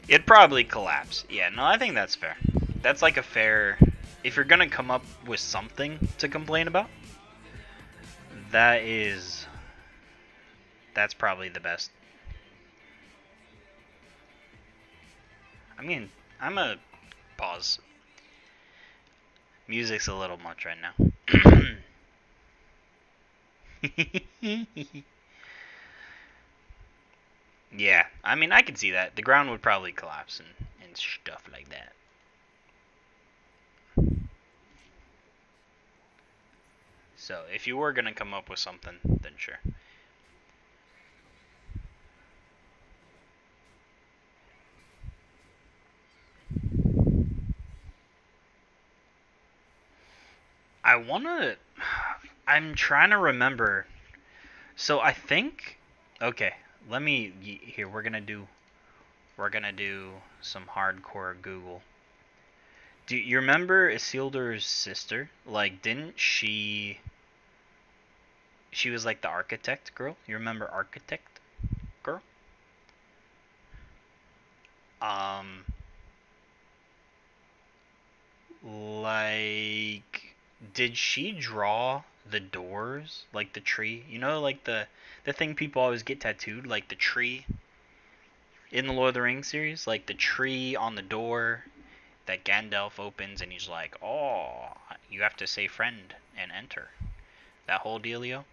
It'd probably collapse. Yeah, no, I think that's fair. That's like a fair. If you're gonna come up with something to complain about, that's probably the best. I'm a pause. Music's a little much right now. Yeah, I mean, I can see that. The ground would probably collapse and stuff like that. So, if you were gonna come up with something, then sure. I'm trying to remember. So I think, okay, here, we're gonna do some hardcore Google. Do you remember Isildur's sister? Like, didn't she was like the architect girl? You remember architect girl? Like, did she draw the doors, like the tree? You know, like the thing people always get tattooed, like the tree in the Lord of the Rings series, like the tree on the door that Gandalf opens, and he's like, "Oh, you have to say friend and enter." That whole dealio.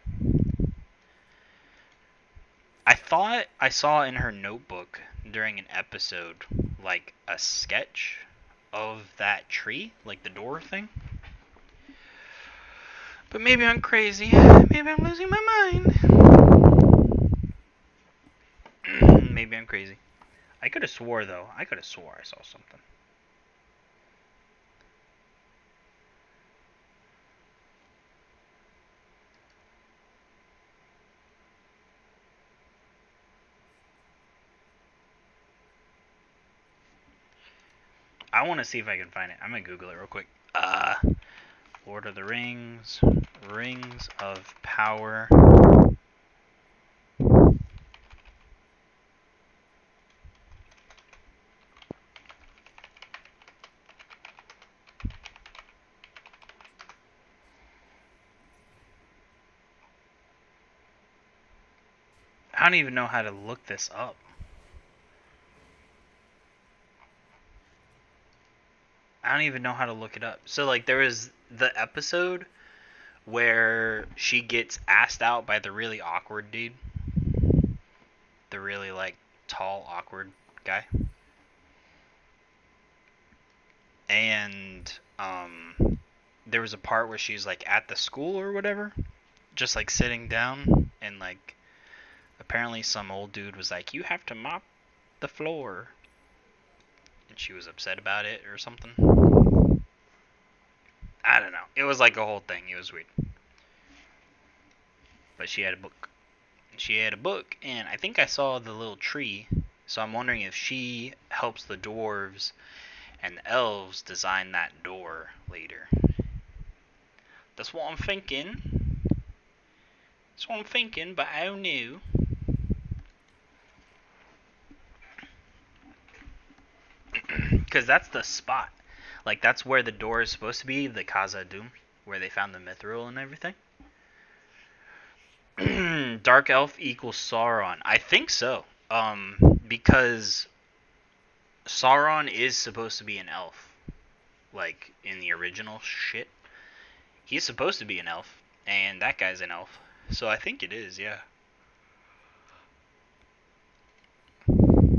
I thought I saw in her notebook during an episode like a sketch of that tree, like the door thing. But maybe I'm crazy. Maybe I'm losing my mind. Maybe I'm crazy. I could have swore though. I saw something. I want to see if I can find it. I'm gonna Google it real quick. Lord of the Rings, Rings of Power. I don't even know how to look this up. I don't even know how to look it up. So, like, there was the episode where she gets asked out by the really awkward dude. The really, like, tall, awkward guy. And, there was a part where she's, like, at the school or whatever. Just, like, sitting down. And, like, apparently some old dude was like, you have to mop the floor. And she was upset about it or something. I don't know. It was like a whole thing. It was weird. But she had a book. She had a book, and I think I saw the little tree. So I'm wondering if she helps the dwarves and the elves design that door later. That's what I'm thinking. That's what I'm thinking, but I don't know. Because that's the spot. Like, that's where the door is supposed to be, the Casa Doom, where they found the mithril and everything. Dark Elf equals Sauron. I think so. Because Sauron is supposed to be an elf. Like, in the original shit. He's supposed to be an elf. And that guy's an elf. So I think it is, yeah.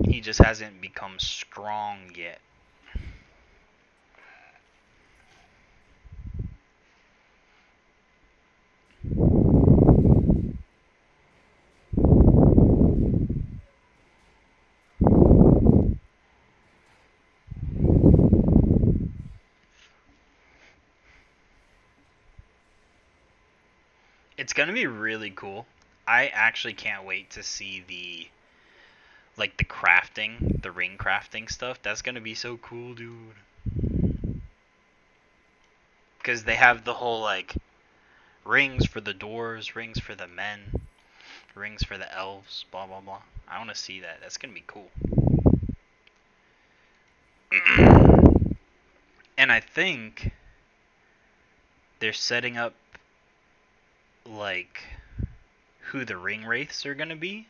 He just hasn't become strong yet. It's gonna be really cool. I actually can't wait to see the crafting, the ring crafting stuff. That's gonna be so cool, dude. Because they have the whole, like, rings for the dwarves, rings for the men, rings for the elves, blah, blah, blah. I want to see that. That's going to be cool. And I think they're setting up, like, who the ring wraiths are going to be.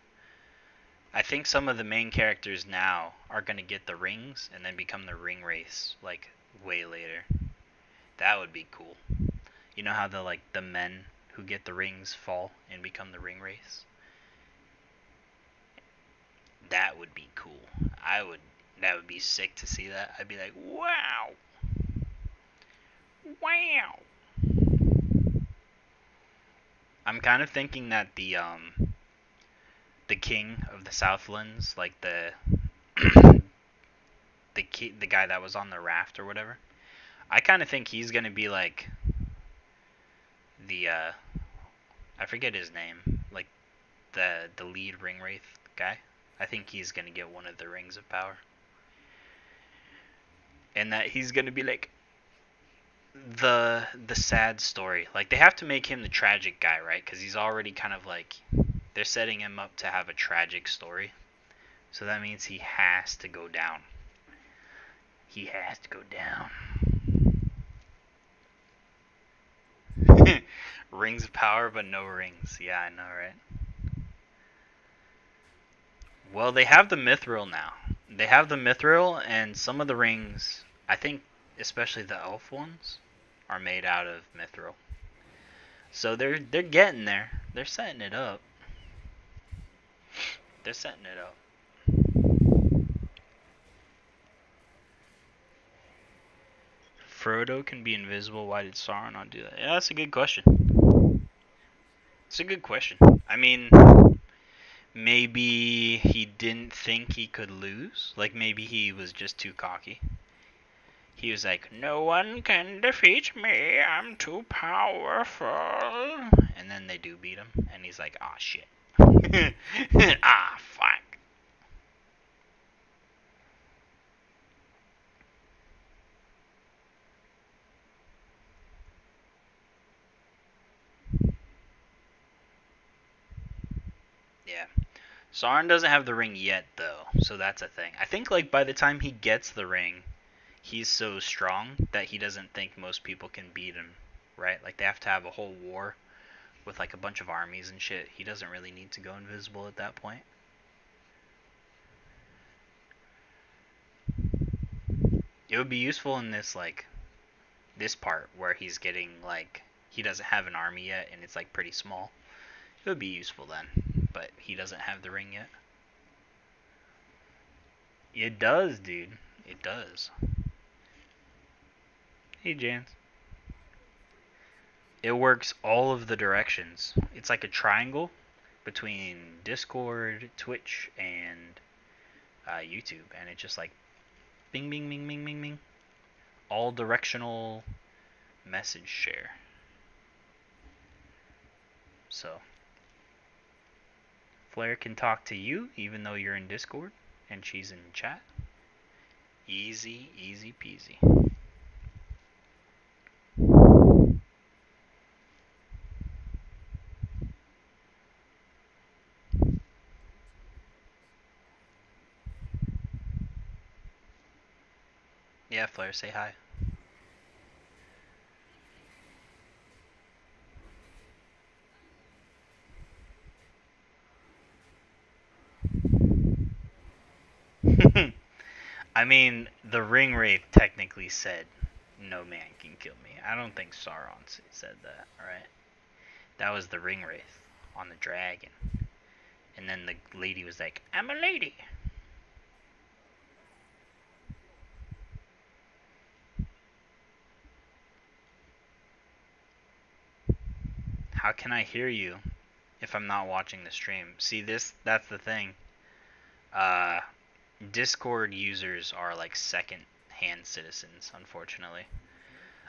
I think some of the main characters now are going to get the rings and then become the ring wraiths, like, way later. That would be cool. You know how the men who get the rings fall and become the ring wraiths? That would be cool. That would be sick to see that. I'd be like, wow. Wow. I'm kind of thinking that the king of the Southlands, like the guy that was on the raft or whatever, I kind of think he's gonna be like the I forget his name, like the lead ring wraith guy. I think he's gonna get one of the rings of power, and that he's gonna be like the sad story. Like, they have to make him the tragic guy, right? Because he's already kind of like, they're setting him up to have a tragic story, so that means he has to go down. He has to go down. Rings of power, but no rings. Yeah, I know, right? Well, they have the mithril now. They have the mithril, and some of the rings, I think, especially the elf ones, are made out of mithril. So they're getting there. They're setting it up. They're setting it up. Frodo can be invisible. Why did Sauron not do that? Yeah, that's a good question. It's a good question. I mean, maybe he didn't think he could lose. Like, maybe he was just too cocky. He was like, no one can defeat me. I'm too powerful. And then they do beat him. And he's like, ah, shit. Ah, fuck. Yeah. Sauron doesn't have the ring yet, though, so that's a thing. I think, like, by the time he gets the ring, he's so strong that he doesn't think most people can beat him, right? Like, they have to have a whole war with like a bunch of armies and shit, he doesn't really need to go invisible at that point. It would be useful in this like this part where he's getting like he doesn't have an army yet and it's like pretty small. It would be useful then, but he doesn't have the ring yet. It does, dude. It does. Hey, Jans. It works all of the directions. It's like a triangle between Discord, Twitch, and YouTube, and it just like bing, bing, bing, bing, bing, bing. All directional message share. So, Flare can talk to you even though you're in Discord and she's in chat. Easy, easy peasy. Yeah, Flare, say hi. I mean, the ring wraith technically said, "No man can kill me." I don't think Sauron said that, right? That was the ring wraith on the dragon. And then the lady was like, "I'm a lady." How can I hear you if I'm not watching the stream? See, that's the thing. Discord users are like second-hand citizens, unfortunately.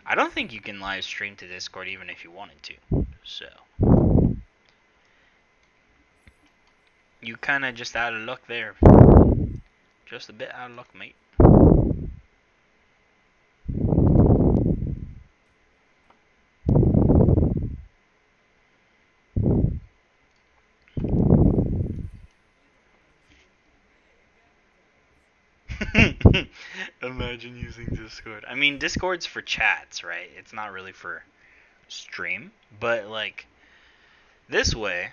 I don't think you can live stream to Discord even if you wanted to. So, you kind of just out of luck there. Just a bit out of luck, mate. Imagine using Discord. I mean, Discord's for chats, right? It's not really for stream. But, like, this way,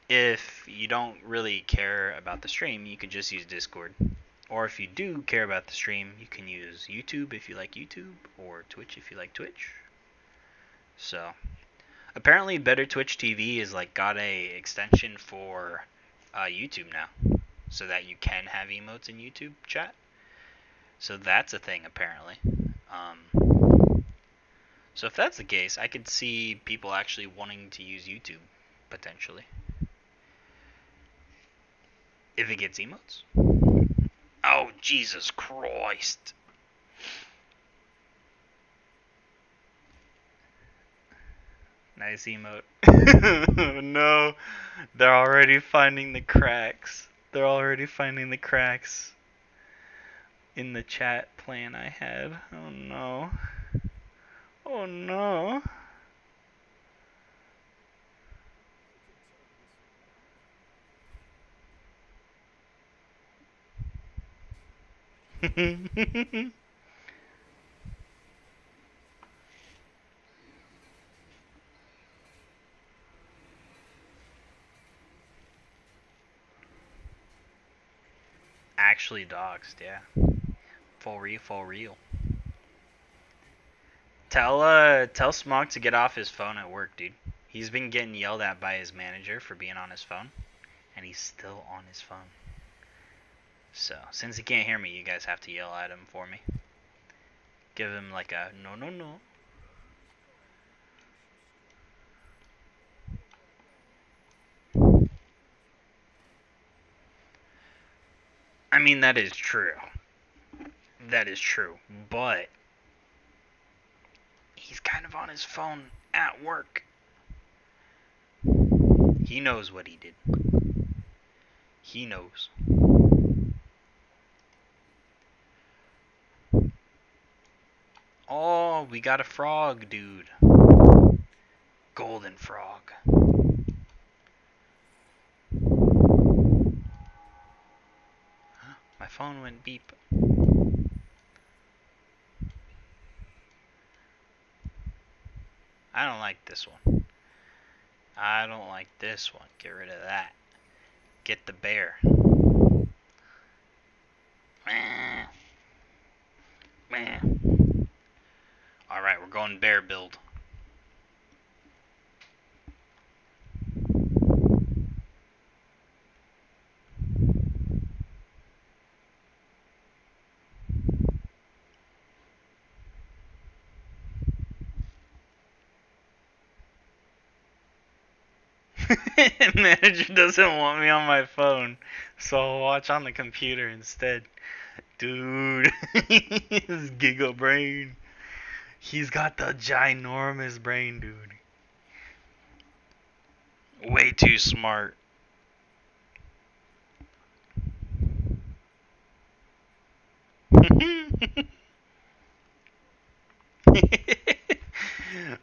if you don't really care about the stream, you can just use Discord. Or if you do care about the stream, you can use YouTube if you like YouTube, or Twitch if you like Twitch. So, apparently Better Twitch TV is like got a extension for YouTube now, so that you can have emotes in YouTube chat. So that's a thing apparently. So if that's the case, I could see people actually wanting to use YouTube potentially. If it gets emotes. Oh, Jesus Christ. Nice emote. No, they're already finding the cracks. They're already finding the cracks in the chat plan I had. Oh no. Oh no. Actually doxed, yeah. For real, for real. Tell Smog to get off his phone at work, dude. He's been getting yelled at by his manager for being on his phone, and he's still on his phone. So, since he can't hear me, you guys have to yell at him for me. Give him like a no, no, no. I mean, that is true. That is true. But he's kind of on his phone at work. He knows what he did. He knows. Oh, we got a frog, dude. Golden frog. My phone went beep. I don't like this one. I don't like this one. Get rid of that. Get the bear. Meh. Meh. Alright, we're going bear build. Manager doesn't want me on my phone, so I'll watch on the computer instead. Dude, his giga brain. He's got the ginormous brain, dude. Way too smart.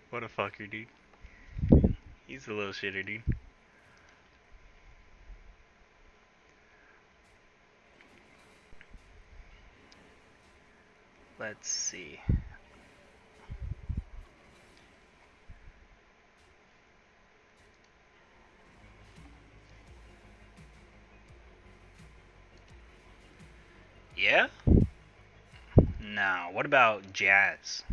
What a fucker, dude. He's a little shitter, dude. Let's see. Yeah? No, what about jazz?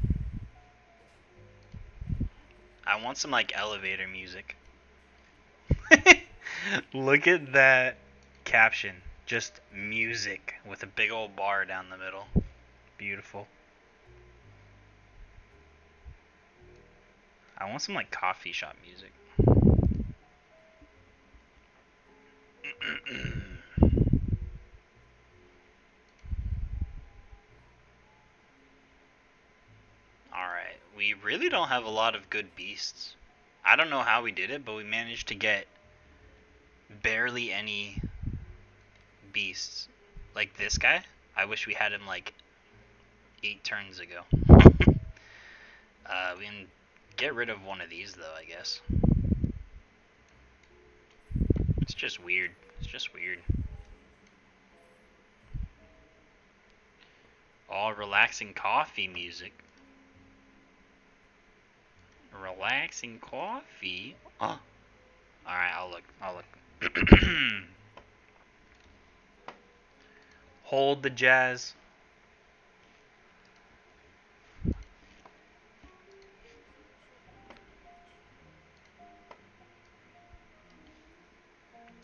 I want some like elevator music. Look at that caption. Just music with a big old bar down the middle. Beautiful. I want some like coffee shop music. Alright, we really don't have a lot of good beasts. I don't know how we did it, but we managed to get barely any beasts. Like this guy, I wish we had him like 8 turns ago. We can get rid of one of these though, I guess. It's just weird. It's just weird. All relaxing coffee music. Relaxing coffee? Oh. Alright, I'll look. I'll look. Hold the jazz.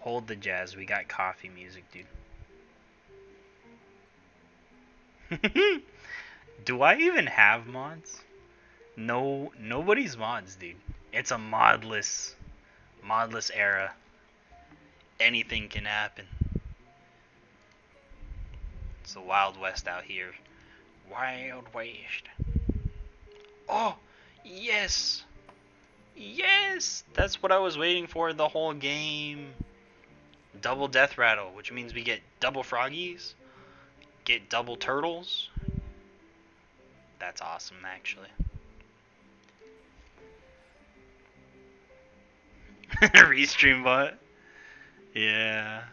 Hold the jazz. We got coffee music, dude. Do I even have mods? No, nobody's mods, dude. It's a modless era. Anything can happen. It's the Wild West out here. Wild West. Oh, yes. Yes, that's what I was waiting for the whole game. Double death rattle, which means we get double froggies, get double turtles. That's awesome, actually. Restream bot. Yeah.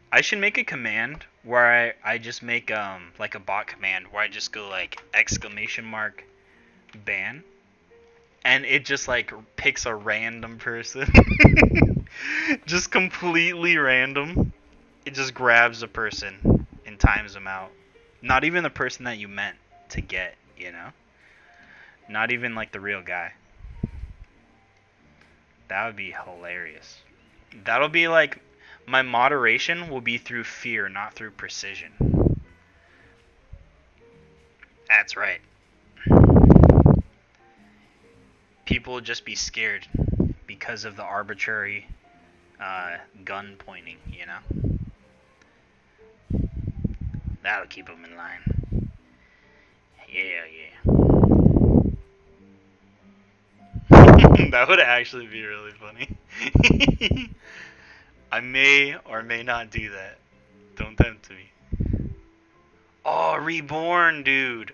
I should make a command where I just make like a bot command where I just go like !ban, and it just like picks a random person. Just completely random. It just grabs a person and times them out. Not even the person that you meant to get, you know? Not even like the real guy. That would be hilarious. That'll be like, my moderation will be through fear, not through precision. That's right. People will just be scared because of the arbitrary gun pointing, you know? That'll keep them in line. Yeah. That would actually be really funny. I may or may not do that. Don't tempt me. Oh, reborn, dude.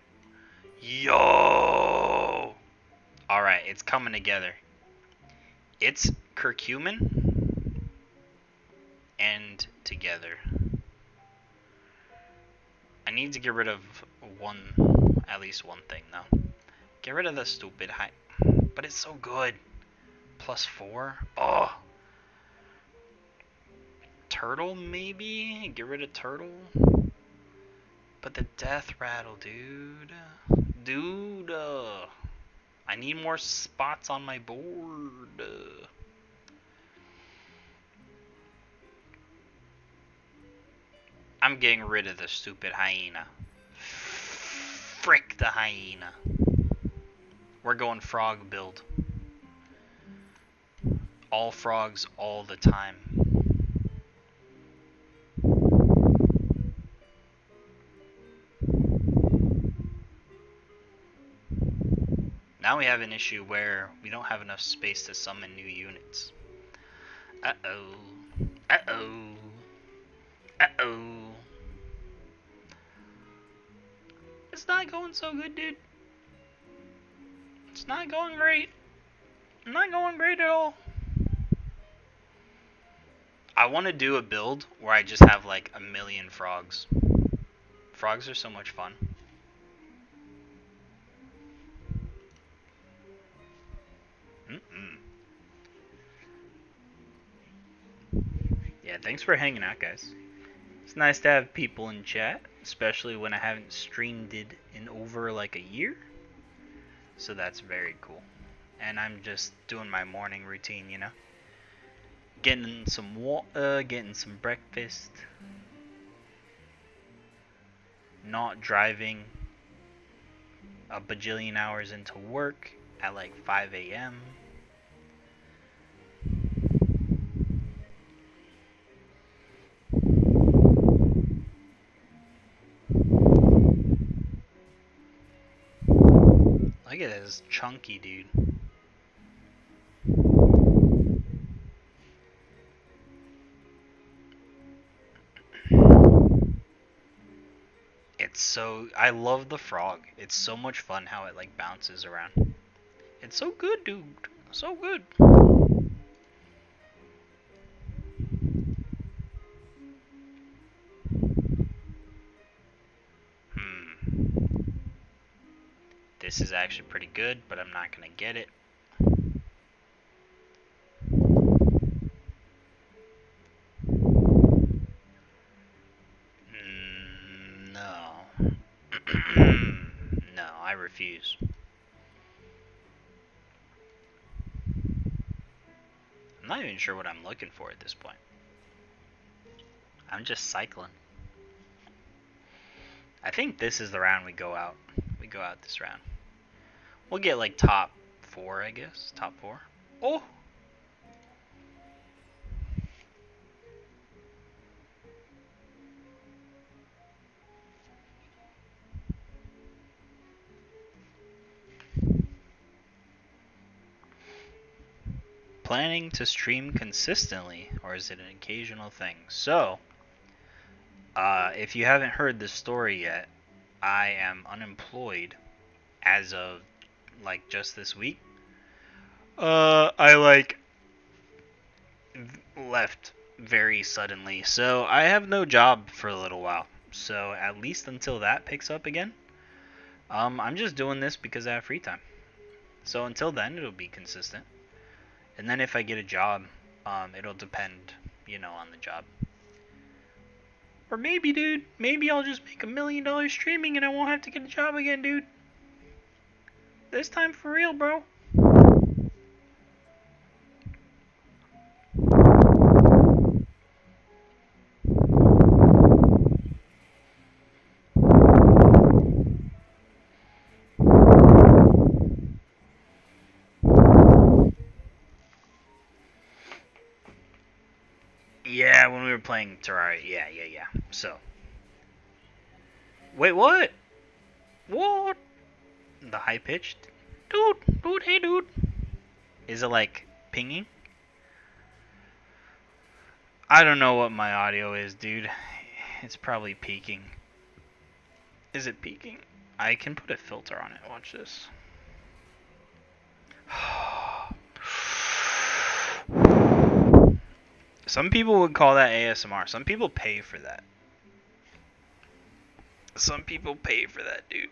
Yo. Alright, it's coming together. It's curcumin and together. I need to get rid of at least one thing though. Get rid of the stupid height. But it's so good. +4. Oh. Turtle, maybe? Get rid of turtle? But the death rattle, dude. Dude. I need more spots on my board. I'm getting rid of the stupid hyena. Frick the hyena. We're going frog build. All frogs all the time. Now we have an issue where we don't have enough space to summon new units. Uh-oh. Uh-oh. Uh-oh. It's not going so good, dude. It's not going great. Not going great at all. I want to do a build where I just have like 1,000,000 frogs. Frogs are so much fun. Yeah, thanks for hanging out, guys. It's nice to have people in chat, especially when I haven't streamed it in over like a year. So that's very cool. And I'm just doing my morning routine, you know. Getting some water, getting some breakfast. Not driving a bajillion hours into work at like 5 a.m. Look at this chunky dude. It's so, I love the frog. It's so much fun how it like bounces around. It's so good, dude. So good. This is actually pretty good, but I'm not gonna get it. No. No, I refuse. I'm not even sure what I'm looking for at this point. I'm just cycling. I think this is the round we go out. We go out this round. We'll get like top 4, I guess. Top 4. Oh! Planning to stream consistently, or is it an occasional thing? So, if you haven't heard this story yet, I am unemployed as of like just this week. I like left very suddenly, so I have no job for a little while. So at least until that picks up again, I'm just doing this because I have free time. So until then, it'll be consistent. And then if I get a job, it'll depend, you know, on the job. Or maybe, dude, maybe I'll just make $1 million streaming and I won't have to get a job again, dude. This time for real, bro. Yeah, when we were playing Terraria. Yeah. So. Wait, what? What? The high pitched? Dude, hey, dude. Is it like pinging? I don't know what my audio is, dude. It's probably peaking. Is it peaking? I can put a filter on it. Watch this. Some people would call that ASMR. Some people pay for that. Some people pay for that, dude.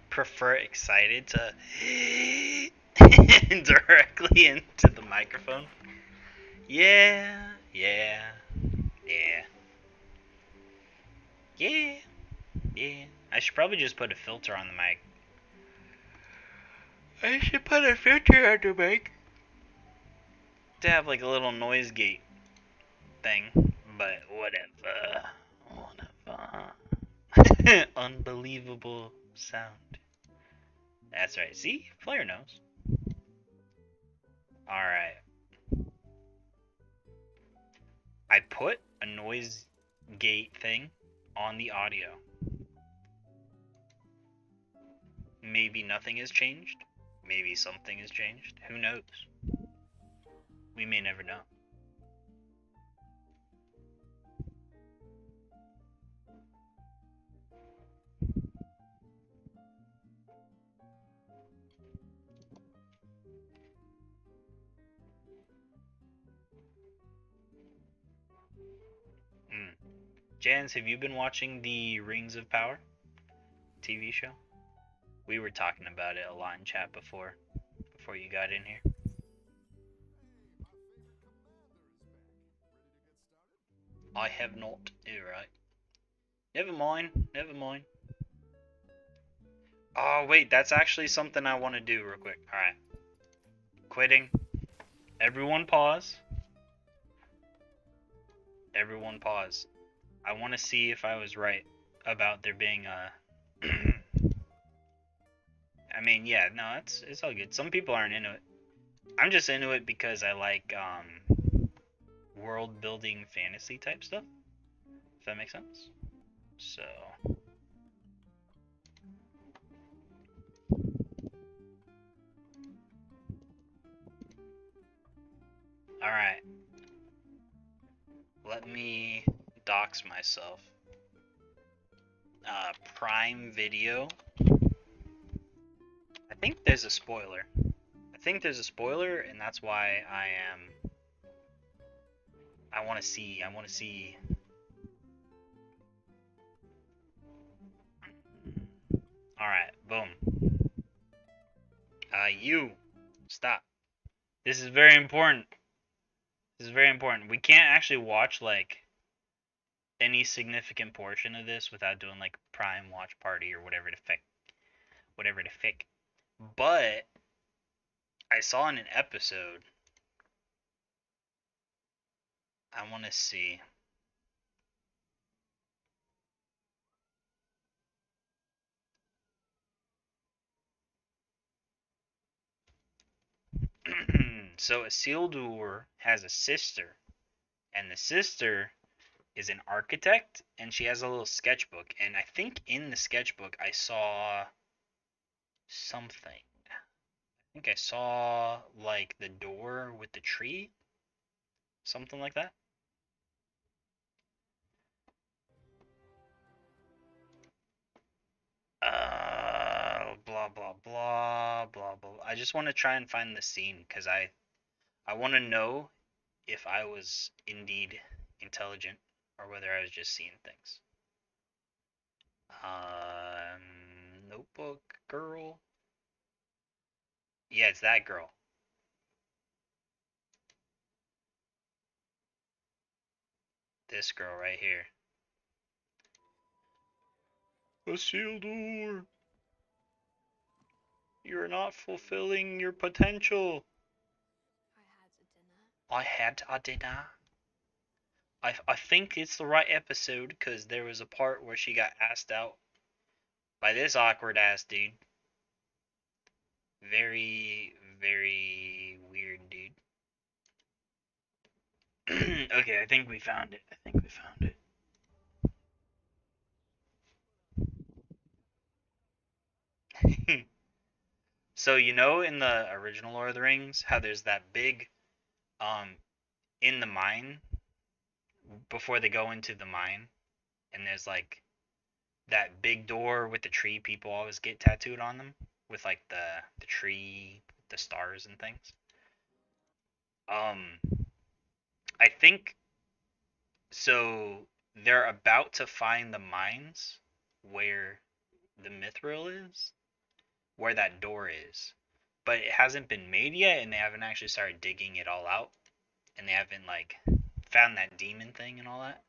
Prefer excited to directly into the microphone. Yeah, yeah, yeah, yeah, yeah. I should probably just put a filter on the mic. I should put a filter on the mic to have like a little noise gate thing, but whatever. Whatever. Unbelievable sound. That's right. See? Player knows. Alright. I put a noise gate thing on the audio. Maybe nothing has changed. Maybe something has changed. Who knows? We may never know. Jans, have you been watching the Rings of Power TV show? We were talking about it a lot in chat before you got in here. I have not. You're right. Never mind. Never mind. Oh, wait. That's actually something I want to do real quick. Alright. Quitting. Everyone pause. Everyone pause. I want to see if I was right about there being a... I mean, yeah, no, it's all good. Some people aren't into it. I'm just into it because I like world building fantasy type stuff. If that makes sense. So alright. Let me dox myself. Prime Video. I think there's a spoiler. And that's why I want to see. Alright, boom. You. Stop. This is very important. We can't actually watch, like, any significant portion of this without doing, like, Prime Watch Party or whatever the fick. But I saw in an episode. I want to see. So Isildur has a sister, and the sister is an architect, and she has a little sketchbook. And I think in the sketchbook I saw something. I think I saw like the door with the tree, something like that. Blah blah blah blah blah. I just want to try and find the scene because I want to know if I was indeed intelligent or whether I was just seeing things. Notebook girl. Yeah, it's that girl. This girl right here. Isildur, you're not fulfilling your potential. I had a dinner. I think it's the right episode because there was a part where she got asked out by this awkward ass dude. Very, very weird dude. Okay, I think we found it. So, you know, in the original Lord of the Rings, how there's that big, in the mine, before they go into the mine, and there's like that big door with the tree people always get tattooed on them, with like the tree, the stars and things. Um, I think so. They're about to find the mines where the mithril is, where that door is. But it hasn't been made yet, and they haven't actually started digging it all out. And they haven't, like, found that demon thing and all that.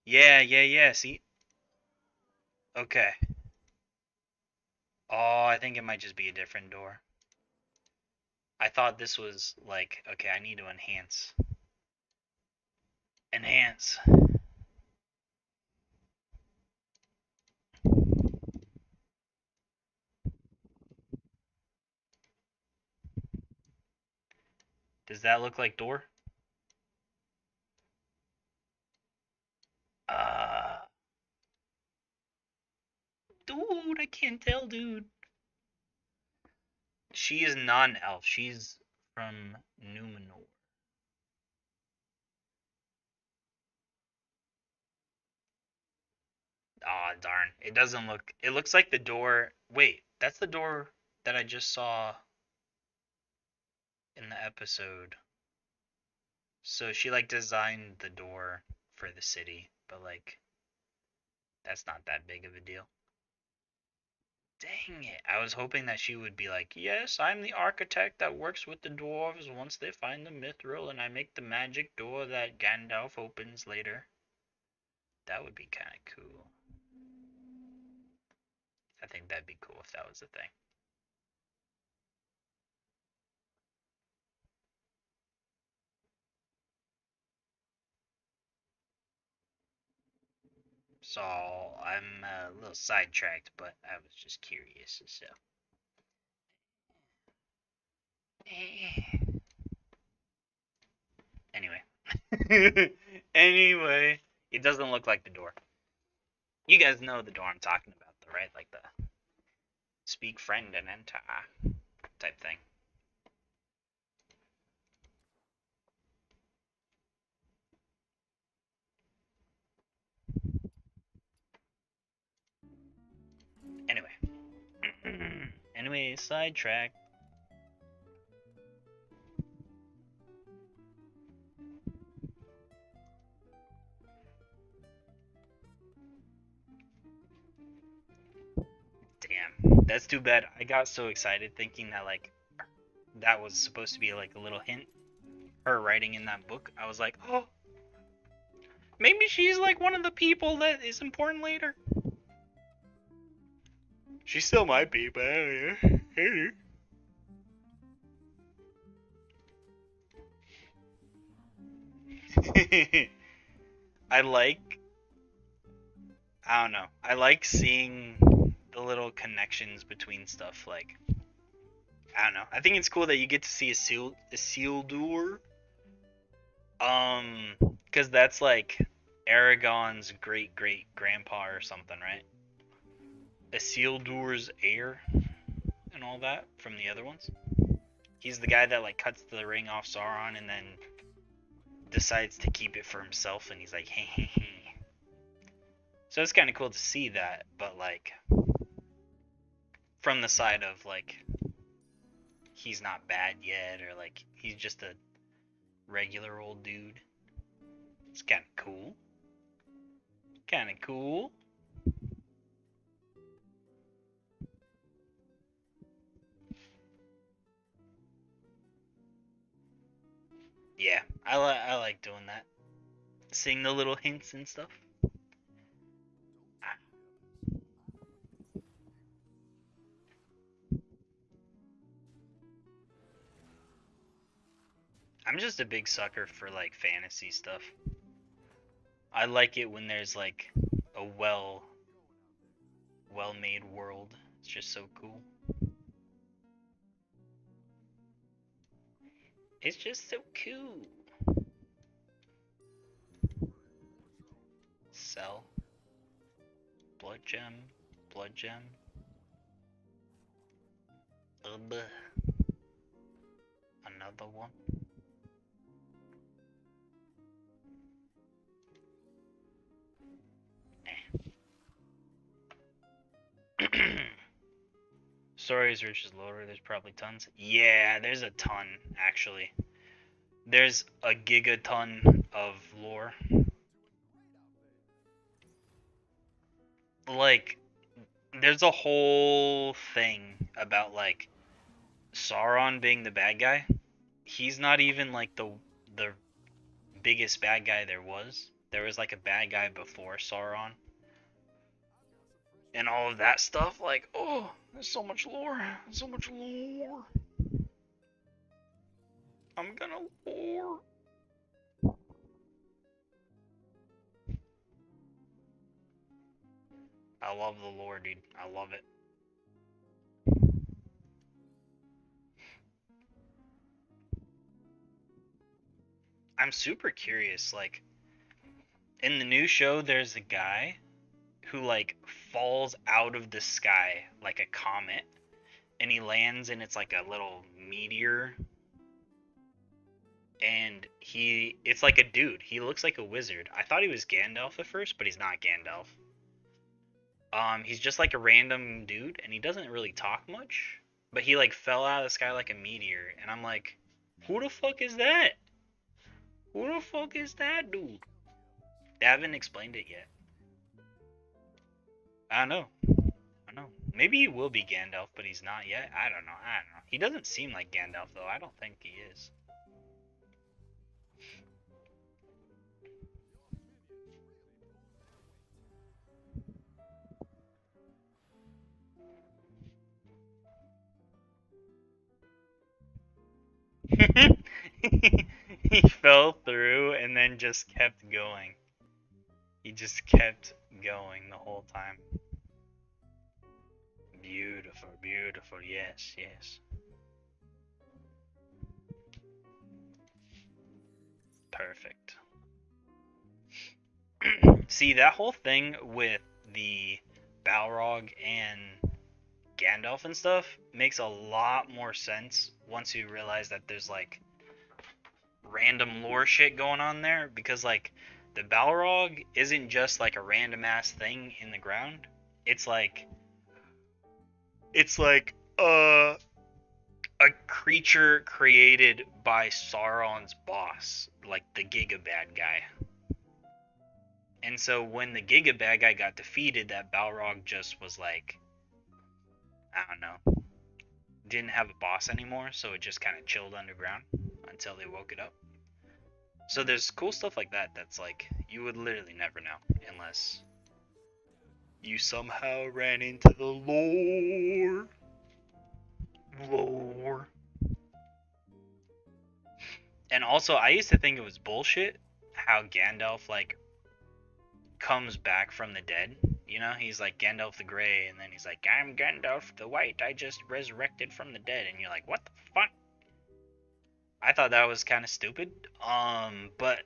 Yeah, see? Okay. Oh, I think it might just be a different door. I thought this was, like, okay, I need to enhance. Enhance. Does that look like door? Dude, I can't tell, dude. She is not an elf. She's from Numenor. Aw, darn. It doesn't look... It looks like the door... Wait, that's the door that I just saw in the episode. So she, like, designed the door for the city, but, like, that's not that big of a deal. Dang it. I was hoping that she would be like, yes, I'm the architect that works with the dwarves once they find the mithril, and I make the magic door that Gandalf opens later. That would be kind of cool. I think that'd be cool if that was the thing. So I'm a little sidetracked, but I was just curious. So anyway, anyway, it doesn't look like the door. You guys know the door I'm talking about, though, right? Like the speak friend and enter type thing. Anyway, anyway, sidetrack. Damn, that's too bad. I got so excited thinking that, like, that was supposed to be like a little hint. Her writing in that book. I was like, oh, maybe she's like one of the people that is important later. She still might be, but I don't know. I don't know. I like seeing the little connections between stuff. Like, I don't know. I think it's cool that you get to see Isildur. Because that's like Aragon's great grandpa or something, right? Isildur's heir and all that from the other ones. He's the guy that like cuts the ring off Sauron and then decides to keep it for himself, and he's like, hey, hey, hey. So it's kind of cool to see that, but like from the side of like he's not bad yet, or like he's just a regular old dude. It's kind of cool. Kind of cool. Yeah, I like doing that. Seeing the little hints and stuff. I'm just a big sucker for like fantasy stuff. I like it when there's like a well-made world. It's just so cool. It's just so cool. Sell. Blood gem. Blood gem. Another one. Stories versus lore, there's probably tons. Yeah, there's a ton, actually. There's a gigaton of lore. Like, there's a whole thing about like Sauron being the bad guy. He's not even like the biggest bad guy there was. There was like a bad guy before Sauron. And all of that stuff, like, oh, there's so much lore. So much lore. I'm gonna lore. I love the lore, dude. I love it. I'm super curious, like, in the new show, there's a guy who, like, falls out of the sky like a comet, and he lands and it's like a little meteor, and it's like a dude. He looks like a wizard. I thought he was Gandalf at first, but he's not Gandalf. He's just like a random dude, and he doesn't really talk much, but he like fell out of the sky like a meteor, and I'm like, who the fuck is that? Who the fuck is that dude? They haven't explained it yet. I don't know. I don't know. Maybe he will be Gandalf, but he's not yet. I don't know. He doesn't seem like Gandalf though. I don't think he is. He fell through and then just kept going. He just kept going the whole time. Beautiful, beautiful. Yes, yes. Perfect. See, that whole thing with the Balrog and Gandalf and stuff makes a lot more sense once you realize that there's like random lore shit going on there, because like the Balrog isn't just like a random ass thing in the ground. It's like a creature created by Sauron's boss, like the Giga Bad Guy. And so when the Giga Bad Guy got defeated, that Balrog just was like, I don't know, didn't have a boss anymore, so it just kind of chilled underground until they woke it up. So there's cool stuff like that that's like, you would literally never know unless you somehow ran into the lore. Lore. And also, I used to think it was bullshit how Gandalf, like, comes back from the dead. You know, he's like Gandalf the Grey, and then he's like, I'm Gandalf the White, I just resurrected from the dead. And you're like, what the fuck? I thought that was kind of stupid. But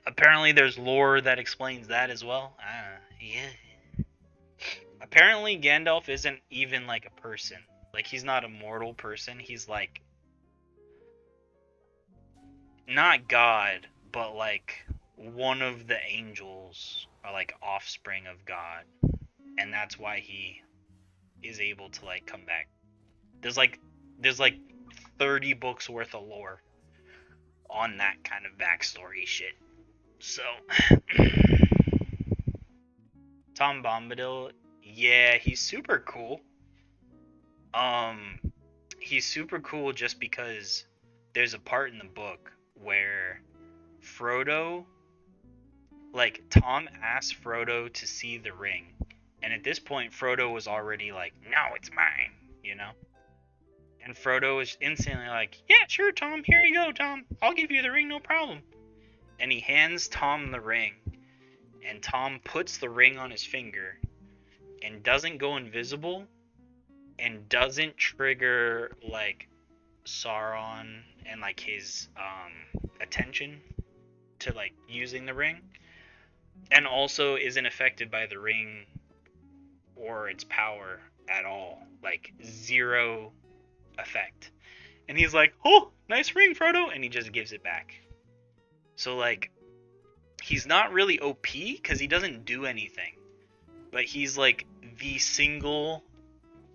apparently there's lore that explains that as well. Yeah. Apparently Gandalf isn't even like a person. Like, he's not a mortal person. He's like, not God, but like one of the angels, or like offspring of God. And that's why he is able to like come back. There's like 30 books worth of lore on that kind of backstory shit. So Tom Bombadil, yeah, he's super cool. He's super cool just because there's a part in the book where Frodo, like, Tom asked Frodo to see the ring, and at this point Frodo was already like, no, it's mine, you know? And Frodo was instantly like, yeah, sure, Tom, here you go, Tom, I'll give you the ring, no problem. And he hands Tom the ring, and Tom puts the ring on his finger and doesn't go invisible and doesn't trigger like Sauron and like his attention to like using the ring, and also isn't affected by the ring or its power at all, like zero effect. And he's like, oh, nice ring, Frodo, and he just gives it back. So like, he's not really OP because he doesn't do anything, but he's like the single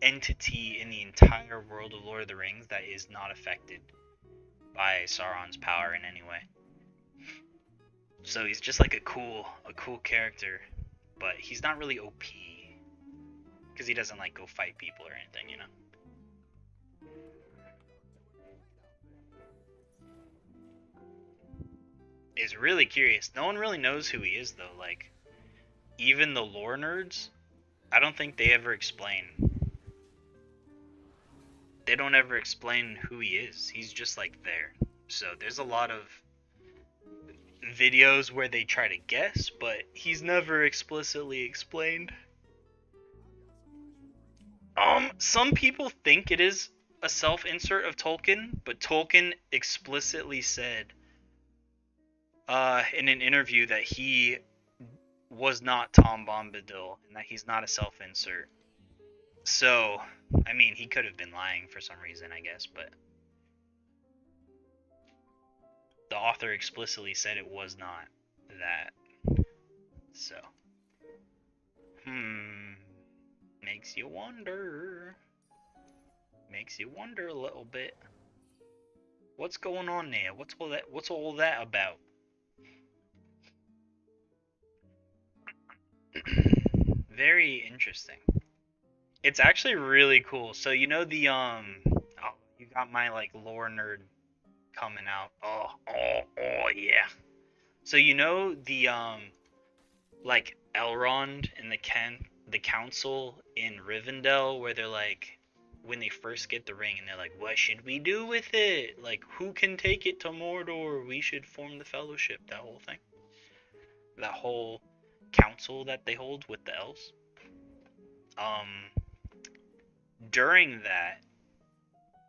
entity in the entire world of Lord of the Rings that is not affected by Sauron's power in any way. So he's just like a cool character, but he's not really OP. because he doesn't like go fight people or anything, you know. Is really curious. No one really knows who he is though. Like, even the lore nerds, I don't think they ever explain. They don't ever explain who he is. He's just like there. So there's a lot of videos where they try to guess, but he's never explicitly explained. Some people think it is a self-insert of Tolkien, but Tolkien explicitly said in an interview that he was not Tom Bombadil and that he's not a self-insert. So, I mean, he could have been lying for some reason, I guess, but the author explicitly said it was not that. So, makes you wonder. Makes you wonder a little bit. What's going on there? What's all that about? Very interesting. It's actually really cool. So you know the oh, you got my like lore nerd coming out. Oh yeah. So you know the like Elrond and the council in Rivendell where they're like when they first get the ring and they're like, what should we do with it? Like, who can take it to Mordor? We should form the fellowship, that whole thing. That whole council that they hold with the elves. During that,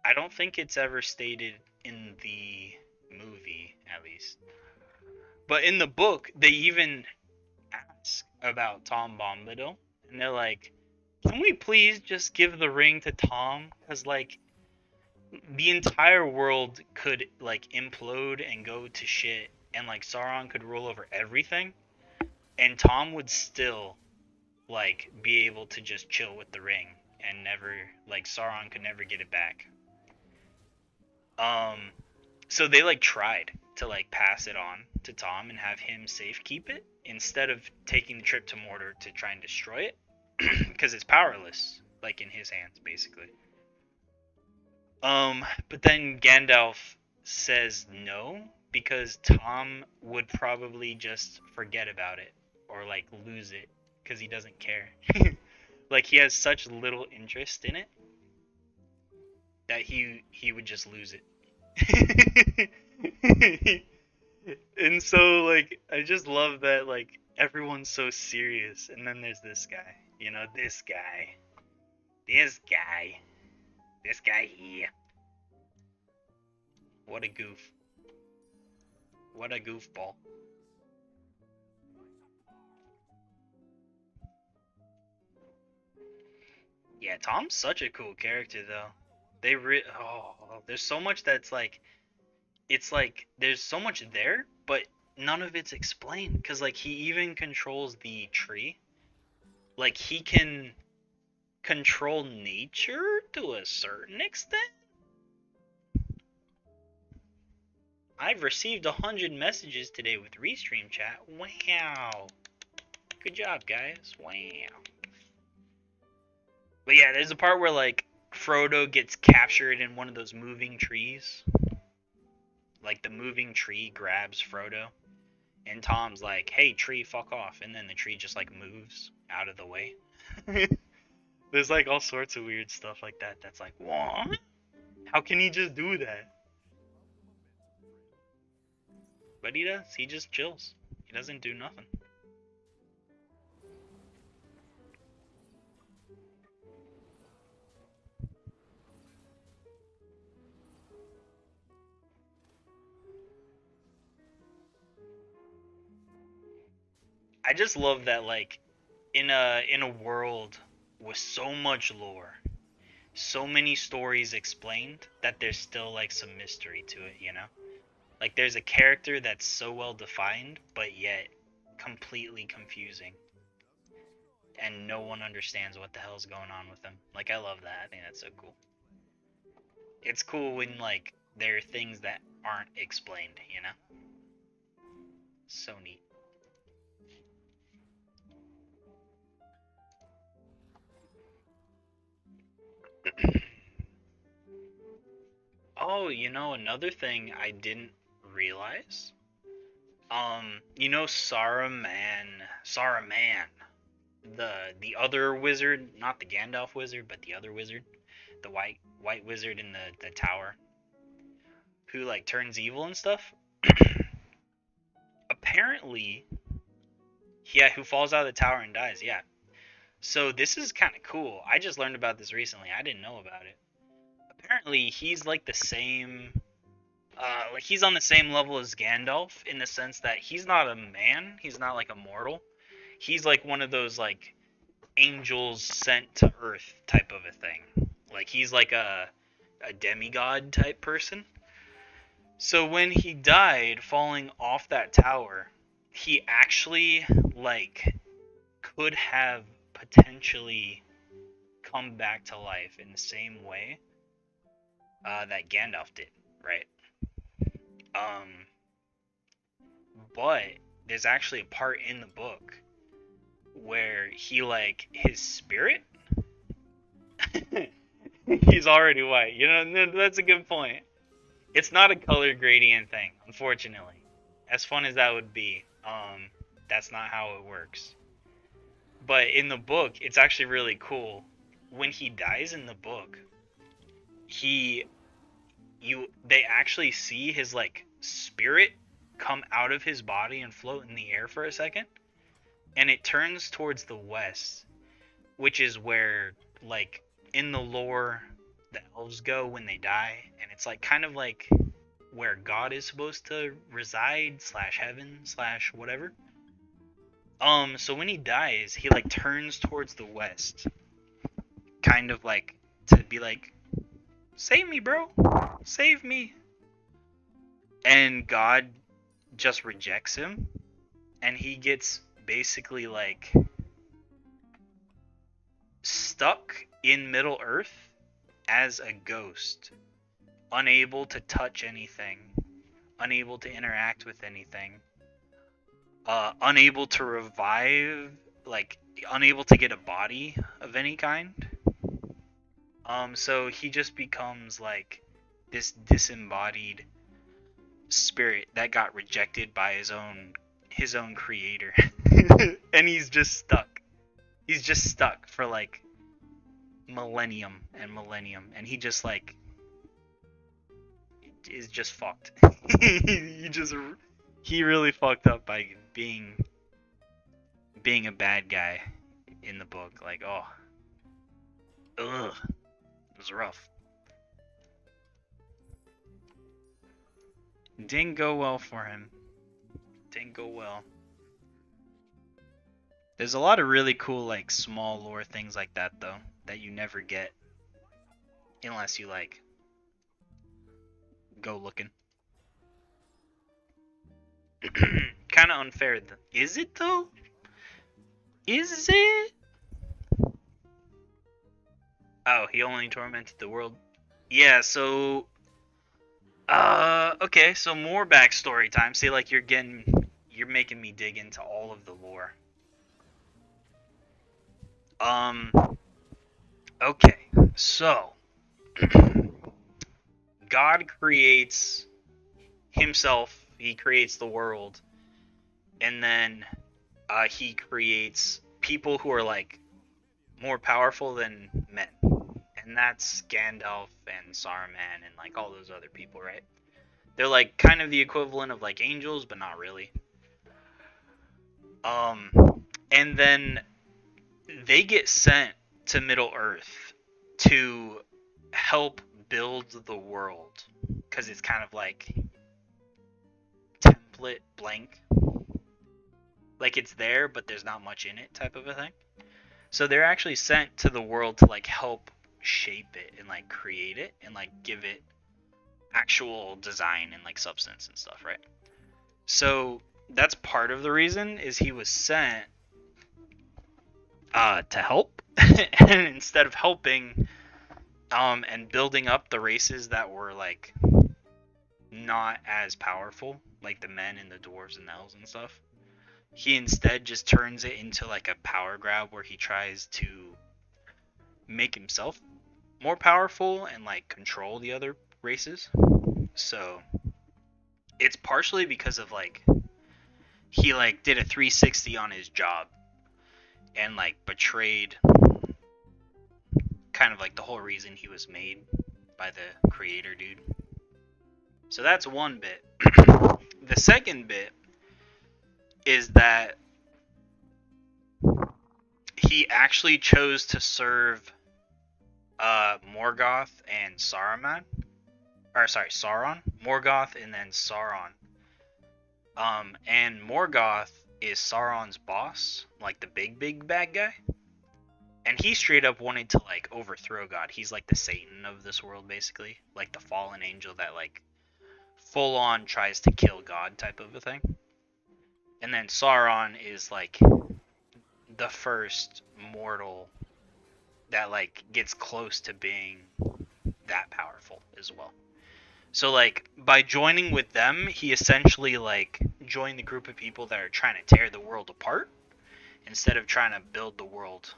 I don't think it's ever stated in the movie, at least. But in the book, they even ask about Tom Bombadil. And they're like, can we please just give the ring to Tom? Because, like, the entire world could, like, implode and go to shit. And, like, Sauron could rule over everything. And Tom would still, like, be able to just chill with the ring. And never, like, Sauron could never get it back. So they, like, tried to, like, pass it on to Tom and have him safe keep it. Instead of taking the trip to Mordor to try and destroy it. Because it's powerless, like in his hands, basically. But then Gandalf says no, because Tom would probably just forget about it, or like lose it, because he doesn't care. Like he has such little interest in it, that he would just lose it. And so, like, I just love that, like, everyone's so serious, and then there's this guy. You know, this guy here. What a goof. What a goofball. Yeah, Tom's such a cool character, though. There's so much that's like, it's like, there's so much there, but none of it's explained, because, like, he even controls the tree. Like, he can control nature to a certain extent. I've received 100 messages today with Restream chat. Wow. Good job, guys. Wow. But yeah, there's a part where, like, Frodo gets captured in one of those moving trees. Like, the moving tree grabs Frodo. And Tom's like, hey, tree, fuck off. And then the tree just, like, moves out of the way. There's, like, all sorts of weird stuff like that. That's like, what? How can he just do that? But he does. He just chills. He doesn't do nothing. I just love that, like, in a world with so much lore, so many stories explained, that there's still, like, some mystery to it, you know? Like, there's a character that's so well defined, but yet completely confusing. And no one understands what the hell's going on with them. Like, I love that. I think that's so cool. It's cool when, like, there are things that aren't explained, you know? So neat. Oh, another thing I didn't realize. Saruman, the other wizard, not the Gandalf wizard, but the other wizard, the white wizard in the tower, who like turns evil and stuff. Apparently, yeah, who falls out of the tower and dies. Yeah. So this is kind of cool. I just learned about this recently. I didn't know about it. Apparently, he's like the same. Like he's on the same level as Gandalf in the sense that he's not a man. He's not like a mortal. He's like one of those like angels sent to Earth type of a thing. Like he's like a demigod type person. So when he died falling off that tower, he actually like could have potentially come back to life in the same way that Gandalf did, right? But there's actually a part in the book where he like his spirit he's already white. That's a good point. It's not a color gradient thing, unfortunately. As fun as that would be, that's not how it works. But in the book, it's actually really cool. When he dies in the book, they actually see his like spirit come out of his body and float in the air for a second, and it turns towards the west, which is where like in the lore the elves go when they die, and it's like kind of like where God is supposed to reside / heaven / whatever. So when he dies, he like turns towards the west, kind of like to be like, save me, bro, save me. And God just rejects him, and he gets basically like stuck in Middle Earth as a ghost, unable to touch anything, unable to interact with anything, unable to revive, like unable to get a body of any kind. So he just becomes like this disembodied spirit that got rejected by his own creator. And he's just stuck. He's just stuck for like millennium, and he just like is just fucked. He really fucked up by being a bad guy in the book. Like, it was rough. Didn't go well for him. Didn't go well. There's a lot of really cool like small lore things like that though that you never get unless you like go looking. Kind of unfair. Is it though? Is it? Oh, he only tormented the world. Yeah, so okay, so more backstory time. See, like you're making me dig into all of the lore. Okay, so God creates himself, he creates the world, and then he creates people who are like more powerful than men. And that's Gandalf and Saruman and like all those other people, right? They're like kind of the equivalent of like angels, but not really. And then they get sent to Middle Earth to help build the world, because it's kind of like template blank. Like it's there, but there's not much in it type of a thing. So they're actually sent to the world to like help shape it and like create it and like give it actual design and like substance and stuff, right? So that's part of the reason is he was sent to help, and instead of helping and building up the races that were like not as powerful, like the men and the dwarves and the elves and stuff, he instead just turns it into like a power grab where he tries to make himself more powerful and like control the other races. So it's partially because of like he like did a 360 on his job and like betrayed kind of like the whole reason he was made by the creator dude. So that's one bit. The second bit is that he actually chose to serve Morgoth and Saruman. Or sorry, Sauron. Morgoth and then Sauron. And Morgoth is Sauron's boss, like the big bad guy. And he straight up wanted to like overthrow God. He's like the Satan of this world, basically. Like the fallen angel that like full on tries to kill God type of a thing. And then Sauron is like the first mortal that like gets close to being that powerful as well. So like by joining with them, he essentially like joined the group of people that are trying to tear the world apart instead of trying to build the world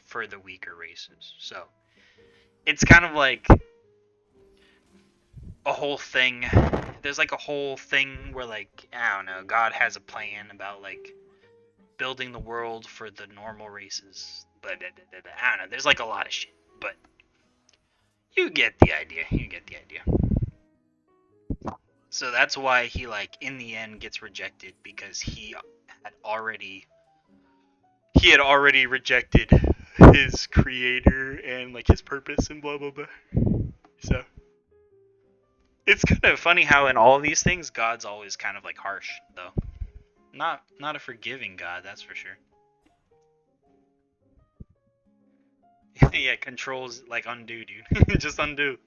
for the weaker races. So it's kind of like a whole thing. There's like a whole thing where like I don't know, God has a plan about like building the world for the normal races. But I don't know. There's like a lot of shit. But you get the idea. You get the idea. So that's why he like in the end gets rejected because he had already rejected his creator and like his purpose and blah blah blah. So it's kind of funny how in all these things God's always kind of like harsh though. Not a forgiving God, that's for sure. Yeah, controls like undo, dude. Just undo.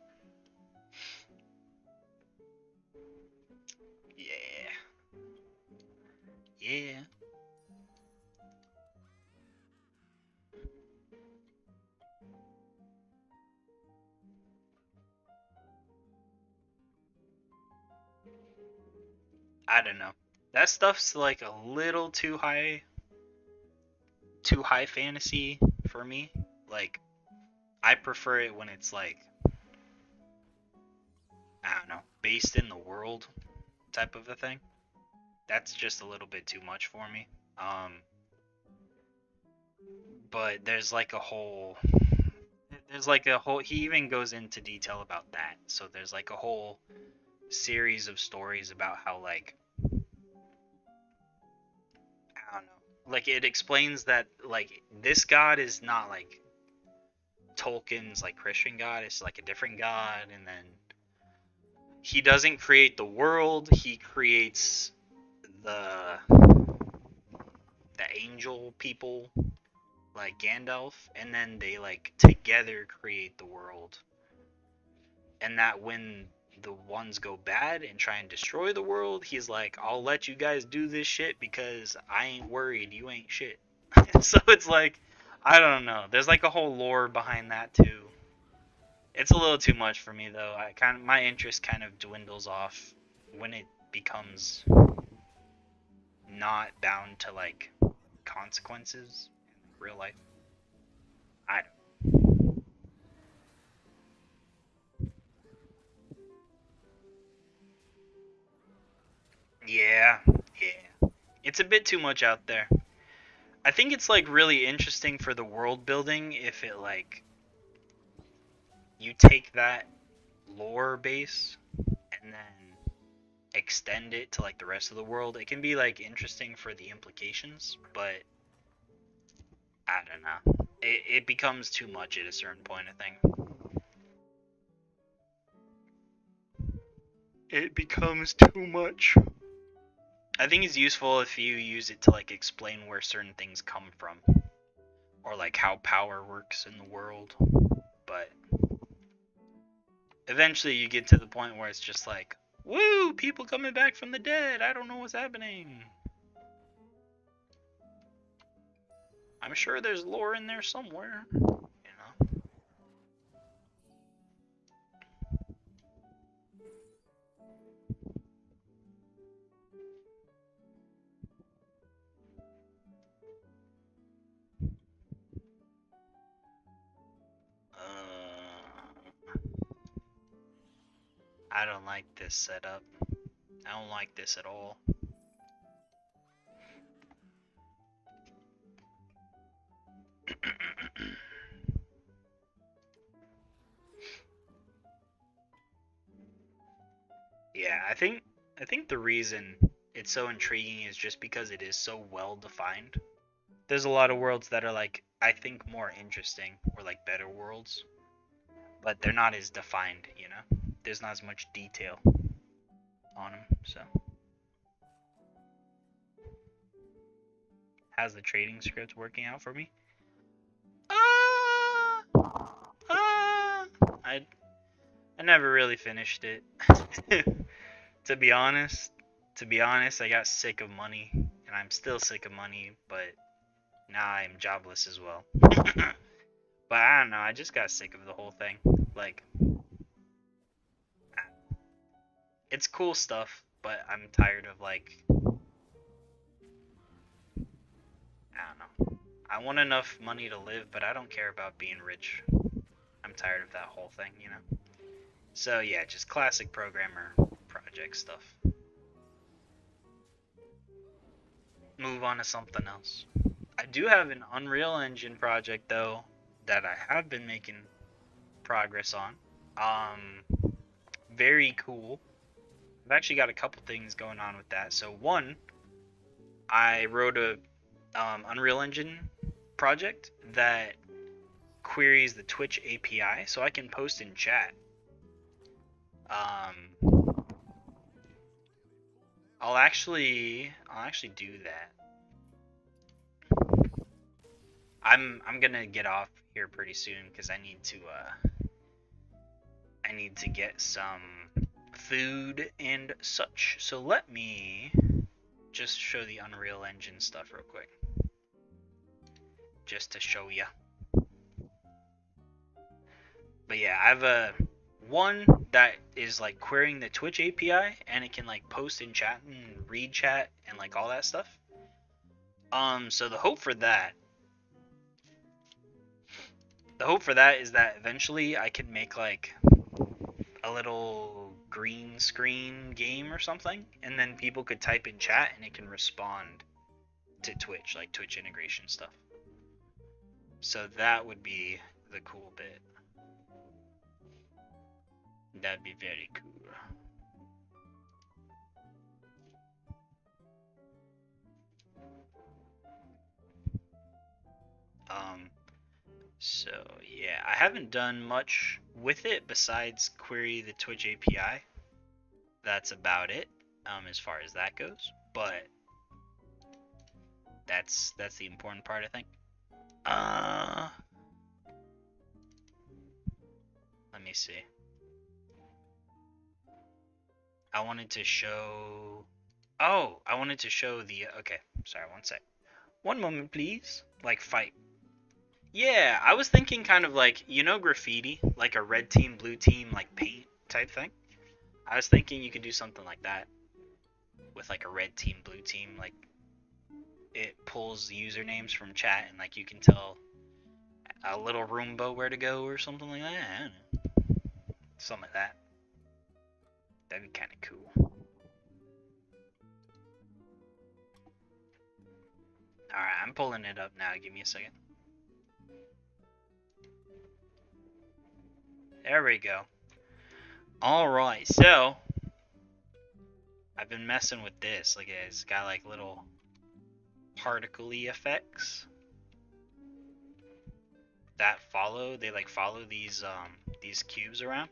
Yeah. Yeah. I don't know. That stuff's like a little too high fantasy for me. Like I prefer it when it's like I don't know, based in the world type of a thing. That's just a little bit too much for me. But there's like a whole he even goes into detail about that. So there's like a whole series of stories about how like I don't know. Like it explains that like this god is not like Tolkien's like Christian god, it's like a different god, and then he doesn't create the world, he creates the angel people like Gandalf, and then they like together create the world. And that when the ones go bad and try and destroy the world, he's like, I'll let you guys do this shit because I ain't worried, you ain't shit. So it's like, I don't know. There's like a whole lore behind that too. It's a little too much for me though. My interest kind of dwindles off when it becomes not bound to like consequences in real life. I don't. Yeah, yeah. It's a bit too much out there. I think it's like really interesting for the world building if it like you take that lore base and then extend it to like the rest of the world. It can be like interesting for the implications, but I don't know. It becomes too much at a certain point, I think. It becomes too much. I think it's useful if you use it to like explain where certain things come from or like how power works in the world. But eventually you get to the point where it's just like, woo, people coming back from the dead. I don't know what's happening. I'm sure there's lore in there somewhere, you know. I don't like this setup. I don't like this at all. Yeah, I think the reason it's so intriguing is just because it is so well defined. There's a lot of worlds that are like, I think, more interesting or like better worlds, but they're not as defined, you know? There's not as much detail on them, so. How's the trading script working out for me? I never really finished it. To be honest, I got sick of money, and I'm still sick of money, but now I'm jobless as well. But I don't know, I just got sick of the whole thing. Like, it's cool stuff, but I'm tired of, like, I don't know. I want enough money to live, but I don't care about being rich. I'm tired of that whole thing, you know? So yeah, just classic programmer project stuff. Move on to something else. I do have an Unreal Engine project though that I have been making progress on. Very cool. I've actually got a couple things going on with that. So one, I wrote a Unreal Engine project that queries the Twitch API so I can post in chat. I'll actually do that. I'm gonna get off here pretty soon because I need to get some food and such. So let me just show the Unreal Engine stuff real quick, just to show ya. But yeah, I have a one that is like querying the Twitch API, and it can like post in chat and read chat and like all that stuff. So the hope for that is that eventually I can make like a little green screen game or something, and then people could type in chat and it can respond to Twitch, like Twitch integration stuff. So that would be the cool bit. That'd be very cool. So yeah, I haven't done much with it besides query the Twitch API. That's about it, as far as that goes. But that's the important part, I think. Let me see. I wanted to show the, okay, sorry, one sec. One moment, please. Like, fight. Yeah, I was thinking kind of like, you know, graffiti? Like a red team, blue team, like paint type thing. I was thinking you could do something like that. With like a red team, blue team, like it pulls usernames from chat and like you can tell a little Roomba where to go or something like that. I don't know. Something like that. That'd be kind of cool. Alright, I'm pulling it up now. Give me a second. There we go. Alright, so I've been messing with this. Like, it's got like little particle-y effects that follow. They like follow these cubes around.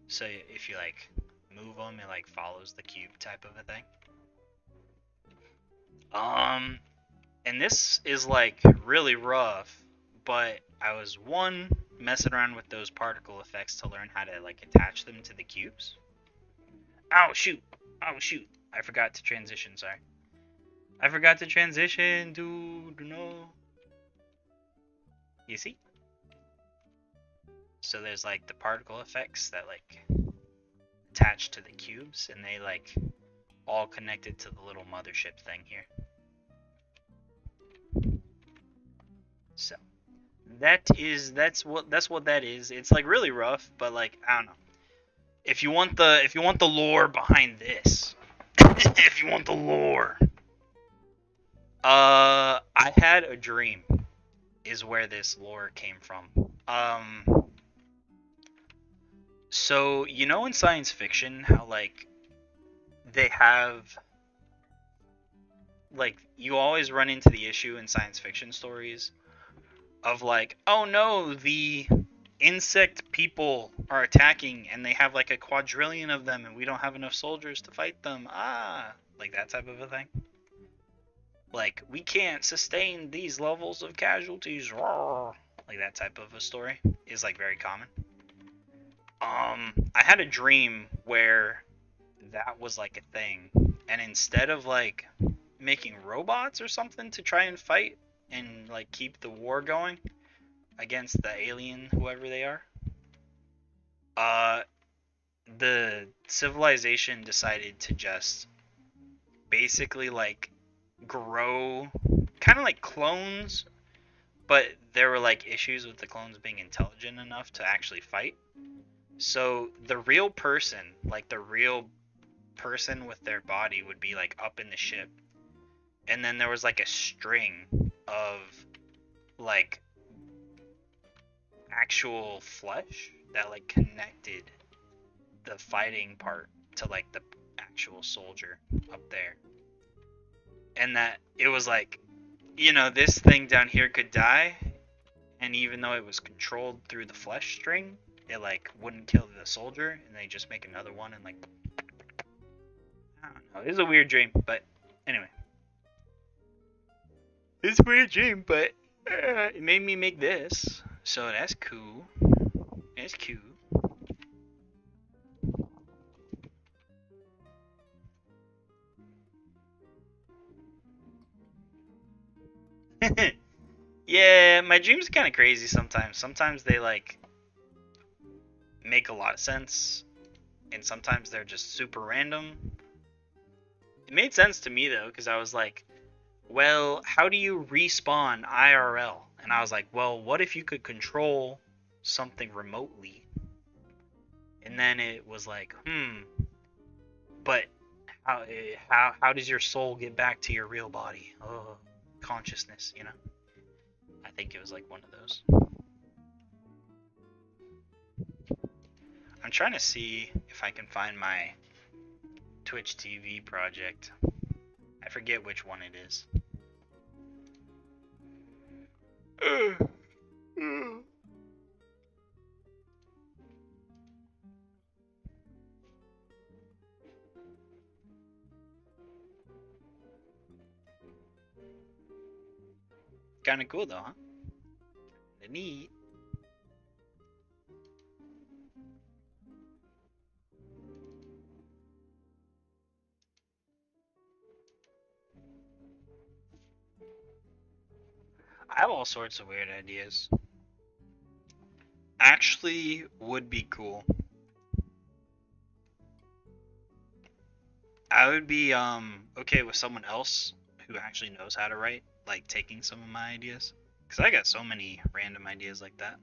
So if you like move them, it like follows the cube type of a thing. And this is like really rough, but I was messing around with those particle effects to learn how to like attach them to the cubes. Oh shoot! I forgot to transition. Sorry. I forgot to transition, dude. No. You see? So there's like the particle effects that like attach to the cubes, and they like all connected to the little mothership thing here. So that's what that is. It's like really rough, but like I don't know. if you want the lore behind this, if you want the lore, I had a dream is where this lore came from. So you know in science fiction how like they have like you always run into the issue in science fiction stories of like, oh no, the insect people are attacking and they have like a quadrillion of them and we don't have enough soldiers to fight them. Like that type of a thing. Like we can't sustain these levels of casualties. Like that type of a story is like very common. I had a dream where that was like a thing, and instead of like making robots or something to try and fight and like keep the war going against the alien whoever they are, the civilization decided to just basically like grow kind of like clones, but there were like issues with the clones being intelligent enough to actually fight. So the real person, like the real person with their body would be like up in the ship, and then there was like a string of like actual flesh that like connected the fighting part to like the actual soldier up there, and that it was like, you know, this thing down here could die, and even though it was controlled through the flesh string, it like wouldn't kill the soldier, and they just make another one and like, I don't know. It's a weird dream, but anyway. It's a weird dream, but it made me make this, so that's cool. That's cute. Yeah, my dreams are kind of crazy sometimes. Sometimes they like make a lot of sense, and sometimes they're just super random. It made sense to me though, because I was like, well, how do you respawn IRL? And I was like, well, what if you could control something remotely? And then it was like, but how does your soul get back to your real body? Oh, consciousness, you know? I think it was like one of those. I'm trying to see if I can find my Twitch TV project. I forget which one it is. Kinda cool though, huh? Neat. I have all sorts of weird ideas. Actually would be cool. I would be okay with someone else who actually knows how to write, like taking some of my ideas. Cause I got so many random ideas like that.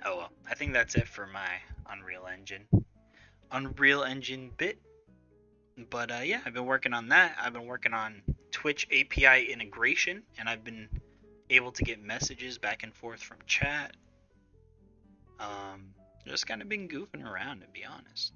Oh well, I think that's it for my Unreal Engine bit. But yeah, I've been working on that. I've been working on Twitch API integration, and I've been able to get messages back and forth from chat. Just kind of been goofing around, to be honest.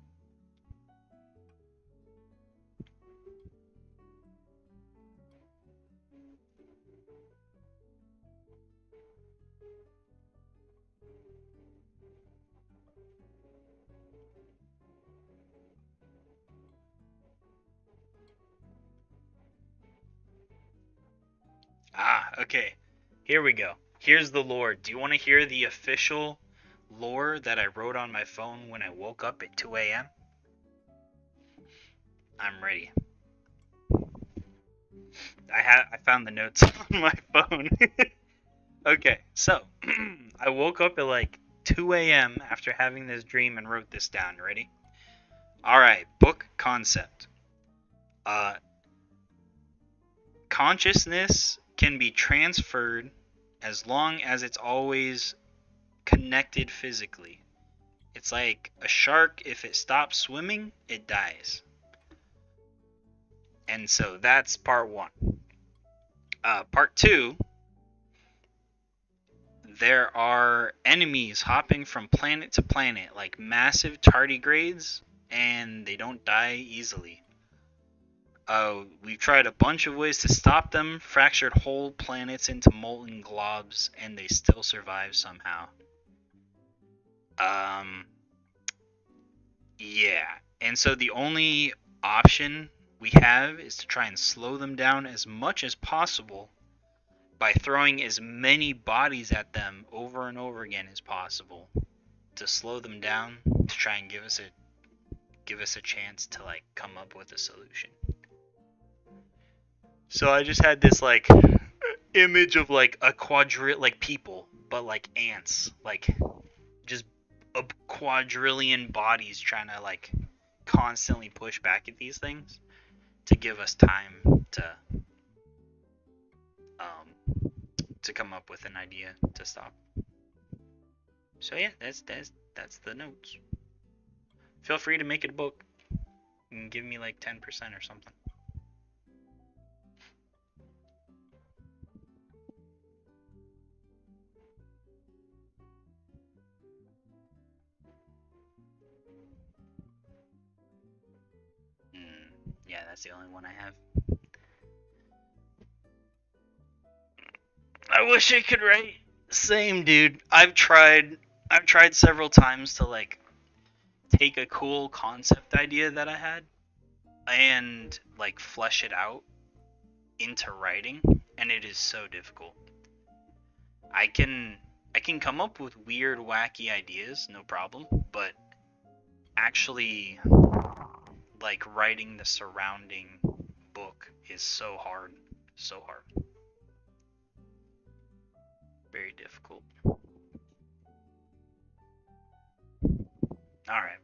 Okay. Here we go. Here's the lore. Do you want to hear the official lore that I wrote on my phone when I woke up at 2 a.m.? I'm ready. I found the notes on my phone. Okay, so I woke up at like 2 a.m. after having this dream and wrote this down. Ready? Alright, book concept. Consciousness can be transferred as long as it's always connected physically. It's like a shark, if it stops swimming, it dies. And so that's part one. Part two, there are enemies hopping from planet to planet, like massive tardigrades, and they don't die easily. We've tried a bunch of ways to stop them, fractured whole planets into molten globs, and they still survive somehow. Yeah. And so the only option we have is to try and slow them down as much as possible by throwing as many bodies at them over and over again as possible to slow them down, to try and give us a chance to like come up with a solution. So I just had this like image of like a like people, but like ants, like just a quadrillion bodies trying to like constantly push back at these things to give us time to come up with an idea to stop. So yeah, that's the notes. Feel free to make it a book and give me like 10% or something. Yeah, that's the only one I have. I wish I could write. Same, dude. I've tried several times to like take a cool concept idea that I had and like flesh it out into writing, and it is so difficult. I can come up with weird, wacky ideas, no problem, but actually like writing the surrounding book is so hard. So hard. Very difficult. Alright.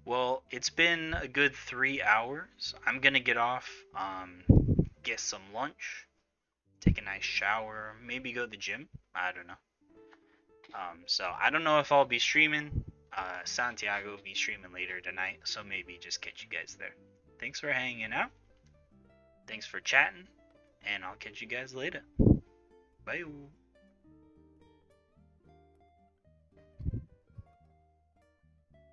Well, it's been a good 3 hours. I'm gonna get off, get some lunch, take a nice shower, maybe go to the gym. I don't know. So I don't know if I'll be streaming. Santiago will be streaming later tonight, so maybe just catch you guys there. Thanks for hanging out. Thanks for chatting, and I'll catch you guys later. Bye.